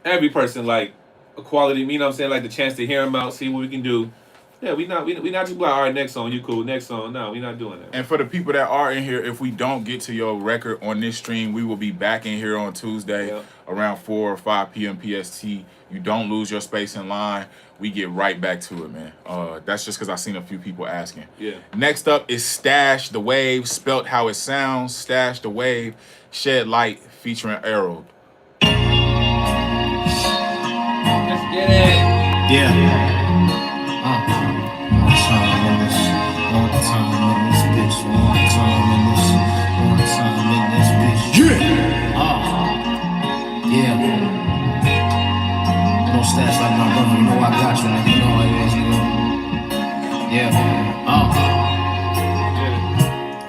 like a quality. You know what I'm saying? Like the chance to hear them out, see what we can do. Yeah, we not just like all right, next song, you cool, next song. No, we not doing that. And for the people that are in here, if we don't get to your record on this stream, we will be back in here on Tuesday around 4 or 5 p.m. PST. You don't lose your space in line. We get right back to it, man. That's just because I've seen a few people asking. Yeah. Next up is Stash the Wave, spelt how it sounds. Stash the Wave, Shed Light, featuring Errol. Let's get it. Yeah. One time in this bitch. One time in this bitch. Yeah. No stats like my brother, you know I got you, nigga. You know how it is, nigga.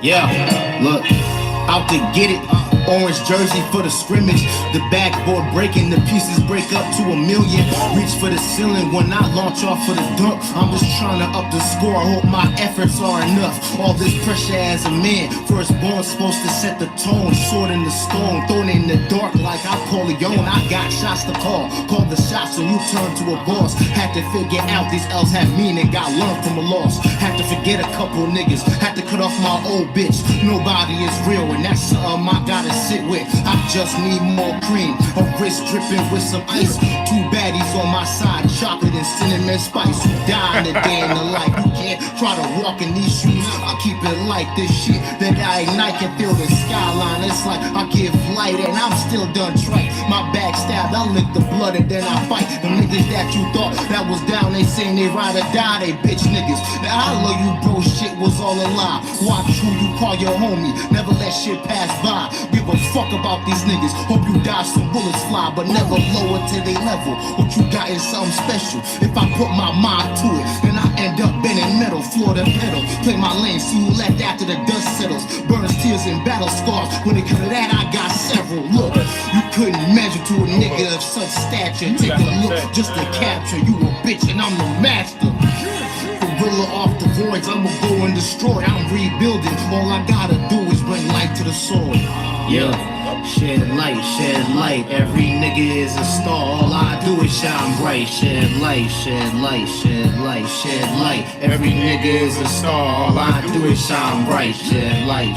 Yeah. Look, out to get it. Orange jersey for the scrimmage. The backboard breaking, the pieces break up to 1 million. Reach for the ceiling when I launch off for the dunk. I'm just trying to up the score. I hope my efforts are enough. All this pressure as a man. Firstborn supposed to set the tone. Sword in the stone, thrown in the dark like I Leon. I got shots to call. Call the shots when you turn to a boss. Had to figure out these L's have meaning. Got learned from a loss. Had to forget a couple niggas. Had to cut off my old bitch. Nobody is real, and that's something I gotta sit with. I just need more cream, a wrist dripping with some ice. 2 baddies on my side, chocolate and cinnamon spice. You die in a day in the life. You can't try to walk in these shoes. I keep it like this shit that I ignite can feel the skyline. It's like I give light and I'm still done trite. My backstab, I lick the blood and then I fight. The niggas that you thought that was down, they saying they ride or die, they bitch niggas. That I love you bro shit was all a lie. Watch who you call your homie, never let shit pass by. Give a fuck about these niggas. Hope you die some bullets fly, but never lower to their level. What you got is something special. If I put my mind to it, then I end up bending metal, floor to pedal. Play my lane, see who left after the dust settles. Burns, tears, and battle scars. When it comes to that, I got several. Look, you couldn't measure to a nigga of such stature. Take a look just to capture. You a bitch and I'm the master. Gorilla off the voids, I'ma go and destroy. I'm rebuilding. All I gotta do is bring light to the soul. Yeah. Shed light, every nigga is a star. All I do is shine bright. Shed light, every nigga is a star. All I do is shine bright. Shed light,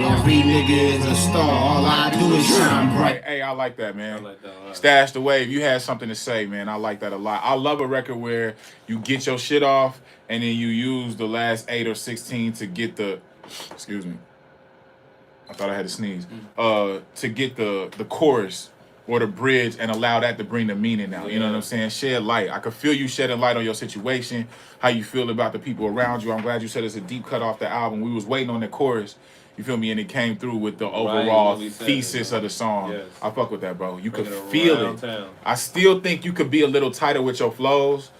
every nigga is a star. All I do is shine bright. Hey, I like that, man. Stash the Wave, you had something to say, man. I like that a lot. I love a record where you get your shit off and then you use the last 8 or 16 to get the, excuse me, I thought I had to sneeze. To get the chorus or the bridge and allow that to bring the meaning out. You know what I'm saying? Shed light. I could feel you shedding light on your situation, how you feel about the people around you. I'm glad you said it's a deep cut off the album. We was waiting on the chorus. You feel me? And it came through with the overall thesis of the song. Yes. I fuck with that, bro. You could feel it. I still think you could be a little tighter with your flows.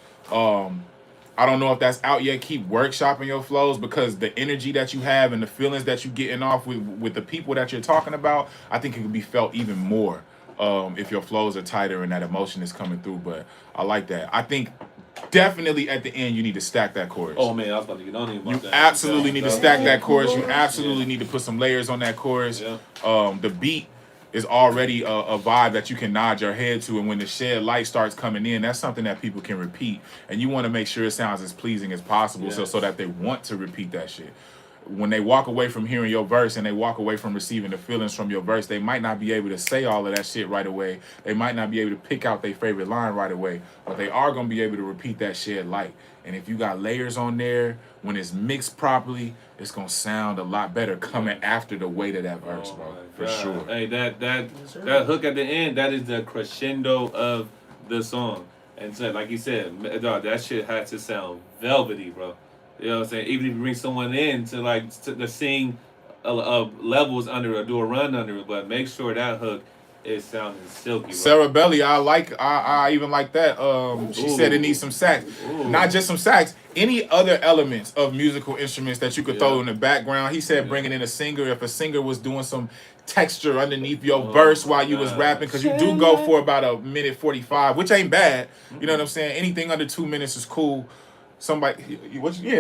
I don't know if that's out yet. Keep workshopping your flows because the energy that you have and the feelings that you getting off with the people that you're talking about, I think it can be felt even more if your flows are tighter and that emotion is coming through. But I like that. I think definitely at the end you need to stack that chorus. Oh man, I was about to get on you about You that. absolutely need to stack that chorus. You absolutely need to put some layers on that chorus. Yeah. The beat is already a vibe that you can nod your head to, and when the shed light starts coming in, that's something that people can repeat, and you want to make sure it sounds as pleasing as possible, so that they want to repeat that shit. When they walk away from hearing your verse and they walk away from receiving the feelings from your verse, they might not be able to say all of that shit right away. They might not be able to pick out their favorite line right away, but they are going to be able to repeat that shed light. And if you got layers on there, when it's mixed properly, it's going to sound a lot better coming after the weight of that verse, bro. For sure. Hey, that hook at the end, that is the crescendo of the song. And so, like you said, dog, that shit had to sound velvety, bro. You know what I'm saying? Even if you bring someone in to sing levels under it or do a run under it, but make sure that hook is sounding silky. Bro. Sarah Belly, I even like that. She said it needs some sax. Not just some sax, any other elements of musical instruments that you could throw in the background. He said bringing in a singer, if a singer was doing some texture underneath your verse while you was rapping, because you do go for about a minute 45, which ain't bad. You know what I'm saying? Anything under 2 minutes is cool. Somebody,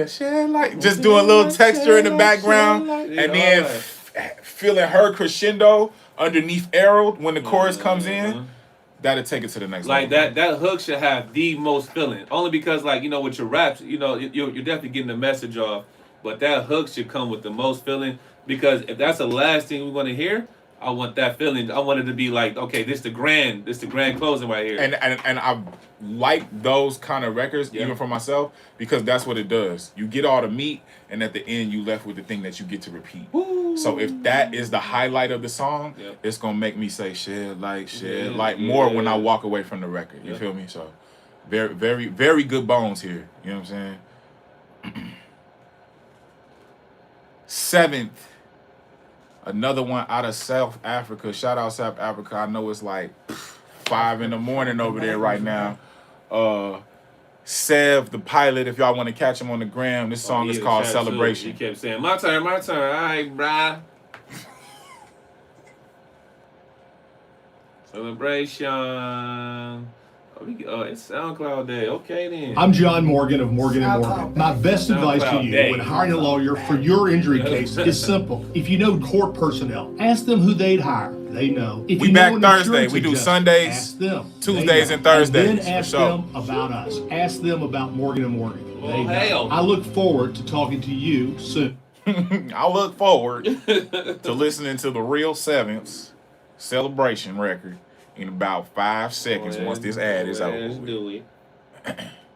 shed light. Just doing a little texture in the background, and then feeling her crescendo underneath arrow when the chorus comes in. That'll take it to the next level. Like that hook should have the most feeling. Only because, like, you know, with your raps, you know, you're definitely getting the message off. But that hook should come with the most feeling, because if that's the last thing we want to hear, I want that feeling. I want it to be like, okay, this the grand closing right here. And I like those kind of records, even for myself, because that's what it does. You get all the meat, and at the end, you left with the thing that you get to repeat. Woo. So if that is the highlight of the song, it's gonna make me say shed light more when I walk away from the record. You feel me? So very, very, very good bones here. You know what I'm saying? 7th. Another one out of South Africa. Shout out South Africa. I know it's like 5 in the morning over there right now. Sev, the pilot, if y'all want to catch him on the gram, this song is called Celebration. He kept saying, my turn. All right, brah. Celebration. It's SoundCloud Day. Okay, then. I'm John Morgan of Morgan & Morgan. My best advice to you when hiring a lawyer for your injury case is simple. If you know court personnel, ask them who they'd hire. They know. If we you back know Thursday. We do Sundays, ask them. Tuesdays, and Thursdays. And then ask them about us. Ask them about Morgan & Morgan. They know. I look forward to talking to you soon. I look forward to listening to the Real Sevens Celebration record in about 5 seconds once this ad is over.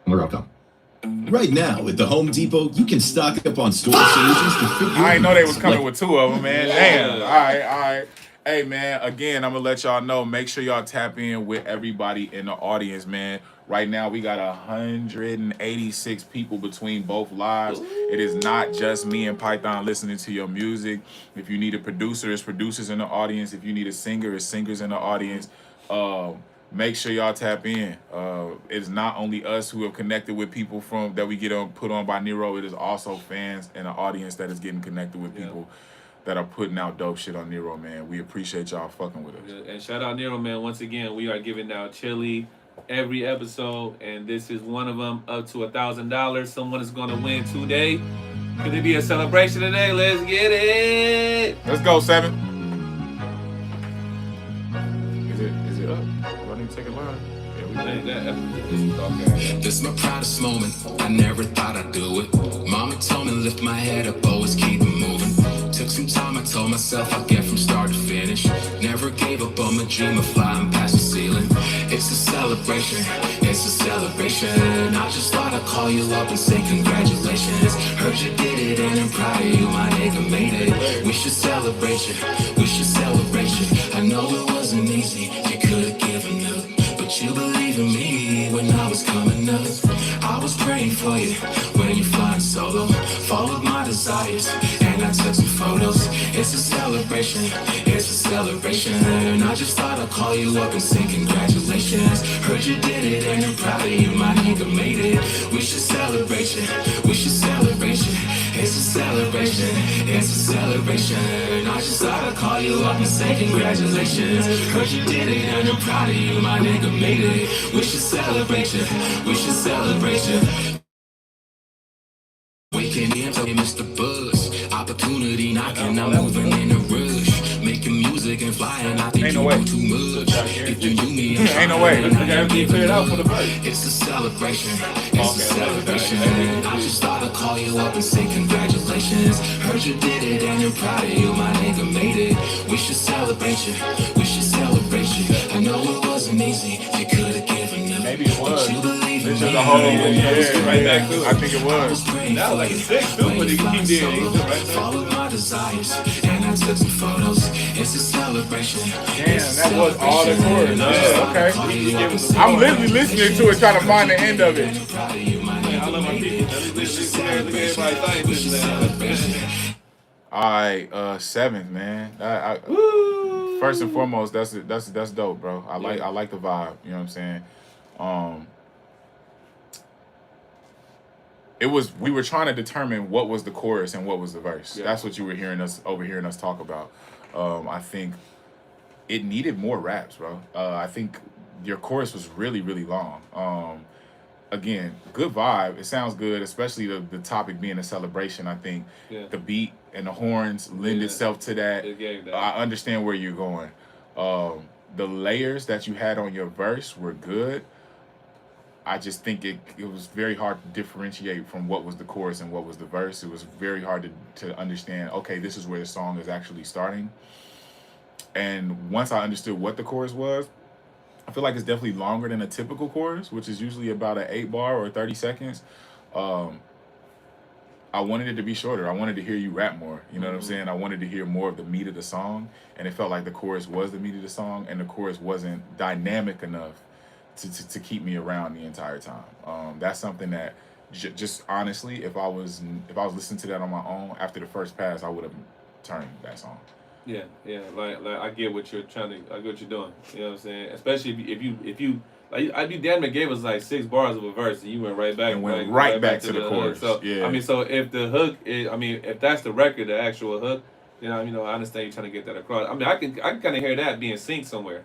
We're welcome. Right now at the Home Depot, you can stock up on storage solutions to fit your I didn't know they was coming like with 2 of them, man. Damn. All right. Hey, man, again, I'm going to let y'all know. Make sure y'all tap in with everybody in the audience, man. Right now, we got 186 people between both lives. It is not just me and Python listening to your music. If you need a producer, it's producers in the audience. If you need a singer, it's singers in the audience. Make sure y'all tap in. It's not only us who have connected with people that we get put on by Nero. It is also fans and an audience that is getting connected with people that are putting out dope shit on Nero, man. We appreciate y'all fucking with us. And shout out Nero, man. Once again, we are giving out chili every episode, and this is one of them, up to $1,000. Someone is going to win today. Could it be a celebration today? Let's get it. Let's go, 7. Is it up? Do I need to take a line? This is my proudest moment. I never thought I'd do it. Mama told me lift my head up, always keep it moving. Took some time, I told myself I'll get from start to finish. Never gave up on my dream of flying past the ceiling. It's a celebration, it's a celebration. I just thought I'd call you up and say congratulations. Heard you did it and I'm proud of you, my nigga made it. We should celebrate you, we should celebrate you. I know it wasn't easy, you could've given up, but you believed in me when I was coming up. I was praying for you when you're flying solo. Followed my desires and I took some photos. It's a celebration, it's a celebration. I just thought I'd call you up and say congratulations. Heard you did it and I'm proud of you, my nigga made it. We should celebrate you, we should celebrate you. It's a celebration, it's a celebration. I just thought I'd call you up and say congratulations. Heard you did it and I'm proud of you, my nigga made it. We should celebrate you, we should celebrate you. Waking in, Mr. Buzz. Opportunity knocking, I'm moving in a rush. Making music and flying, I think you know too much. If you knew me, ain't no way. It's a celebration, it's a celebration. I just thought I'd call you up and say congratulations. Heard you did it and I'm proud of you, my nigga made it. We should celebrate you, we should celebrate you. I know it wasn't easy, you could've given them. Maybe it was. You believe This in is me. a whole right back to it. I think it was. That was like a 6 too, but he did. Followed my desires, and I took some photos. It's a celebration. Damn, that was all the chorus. Yeah, okay. I'm literally listening to it, trying to find the end of it. I love my people. All right, 7th, man. First and foremost, that's dope, bro. I like the vibe. You know what I'm saying? We were trying to determine what was the chorus and what was the verse. Yeah. That's what you were overhearing us talk about. I think it needed more raps, bro. I think your chorus was really, really long. Again, good vibe. It sounds good, especially the topic being a celebration. I think the beat and the horns lend itself to that. I understand where you're going. The layers that you had on your verse were good. I just think it was very hard to differentiate from what was the chorus and what was the verse. It was very hard to understand, okay, this is where the song is actually starting. And once I understood what the chorus was, I feel like it's definitely longer than a typical chorus, which is usually about an 8 bar or 30 seconds. I wanted it to be shorter. I wanted to hear you rap more. You know what I'm saying? I wanted to hear more of the meat of the song. And it felt like the chorus was the meat of the song, and the chorus wasn't dynamic enough to keep me around the entire time. That's something that just honestly, if I was listening to that on my own after the first pass, I would have turned that song. Yeah, like I get what you're trying to, I get what you're doing. You know what I'm saying? Especially if you like, I'd be damn near gave us like 6 bars of a verse and you went right back and went right back to the chorus. So yeah, I mean, so if the hook is, I mean, if that's the record, the actual hook, you know, I understand you trying to get that across. I mean, I can kind of hear that being synced somewhere.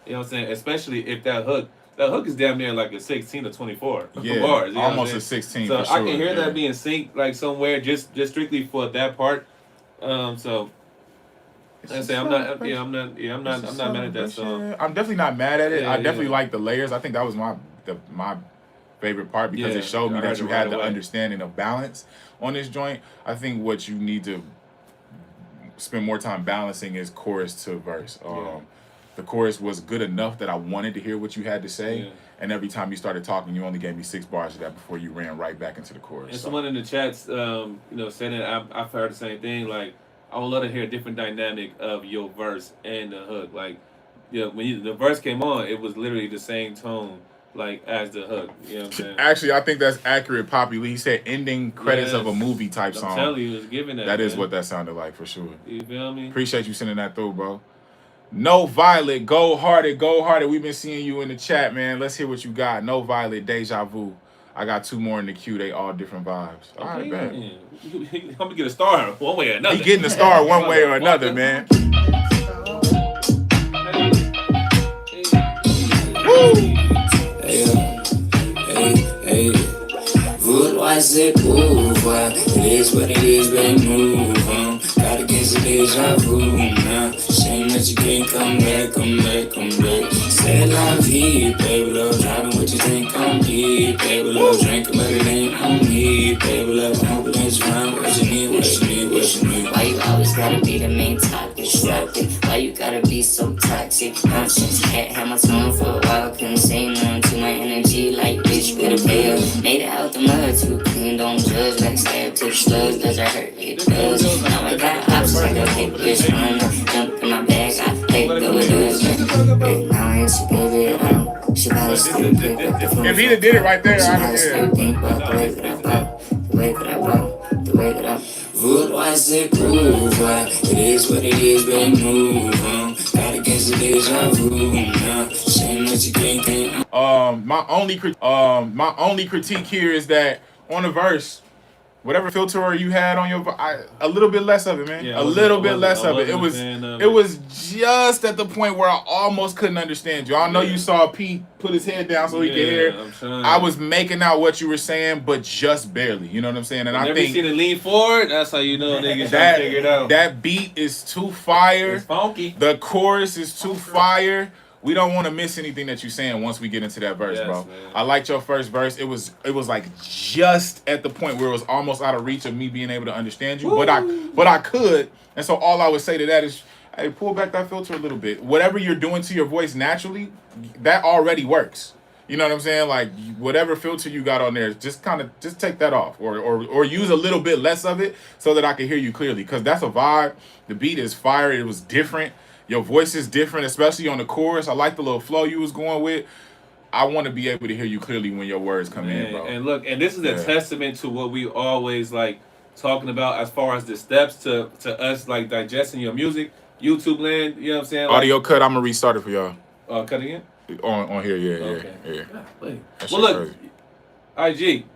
You know what I'm saying? Especially if that hook is damn near like a 16 or 24 bars. You know almost a 16. So for sure. I can hear that being synced like somewhere, just strictly for that part. So I say I'm not mad at that song. I'm definitely not mad at it. I definitely like the layers. I think that was my favorite part because it showed me that you had the understanding of balance on this joint. I think what you need to spend more time balancing is chorus to verse. The chorus was good enough that I wanted to hear what you had to say, and every time you started talking, you only gave me 6 bars of that before you ran right back into the chorus. And someone in the chats, said that I've heard the same thing. Like, I would love to hear a different dynamic of your verse and the hook. Like, when the verse came on, it was literally the same tone, like, as the hook. You know what I'm saying? Actually, I think that's accurate, Poppy Lee. He said ending credits of a movie type song. I'm telling you, it was giving that. That is what that sounded like for sure. You feel me? Appreciate you sending that through, bro. No Violet, go hearted. We've been seeing you in the chat, man. Let's hear what you got. No Violet, Deja Vu. I got 2 more in the queue. They all different vibes. All right, man. I'm gonna get a star one way or another. He getting a star one way or another, man. Hey, would I say move on? It is what it is, but move on. Gotta get some deja vu now. Shame that you can't come back. Say la vie, baby love. Driving what you think I'm deep, baby love. Drinking, but it ain't on me, baby love. Hope it ain't fine. What you need? Why you always gotta be the main topic? Distracted. Why you gotta be so toxic? Nonsense. Can't have my tone for a while. Couldn't say nothing to my energy. Like, bitch, better pay up. Made it out the mud, too clean. Don't judge. Like, stab to the slugs. Does it hurt? It does. Now I got options. Like a big bitch running. Jump in my bag. I let go of this. Now I ain't she baby at all. She gotta still pick up the phone. If he did it right there, I gotta still think about the way that I brought. Hood wise it groove, it is what it is, been move on. Got against the deja vu now. Saying that you can't think. My only critique here is that on the verse, whatever filter you had on your, a little bit less of it, man. Yeah, a little bit less of it. It was just at the point where I almost couldn't understand you. I know you saw Pete put his head down so he could hear. I was making out what you were saying, but just barely. You know what I'm saying? And I think you seen it lean forward, that's how you know niggas trying to figure it out. That beat is too fire. It's funky. The chorus is too fire. We don't want to miss anything that you're saying once we get into that verse, bro. Man. I liked your first verse. It was like just at the point where it was almost out of reach of me being able to understand you, but I could. And so all I would say to that is, hey, pull back that filter a little bit. Whatever you're doing to your voice naturally, that already works. You know what I'm saying? Like whatever filter you got on there, just take that off, or use a little bit less of it so that I can hear you clearly. Because that's a vibe. The beat is fire. It was different. Your voice is different, especially on the chorus. I like the little flow you was going with. I want to be able to hear you clearly when your words come in, bro. And look, and this is a testament to what we always like talking about as far as the steps to us like digesting your music. YouTube land, you know what I'm saying? Audio cut, I'm going to restart it for y'all. Cut again? On here, yeah. Well, look, IG,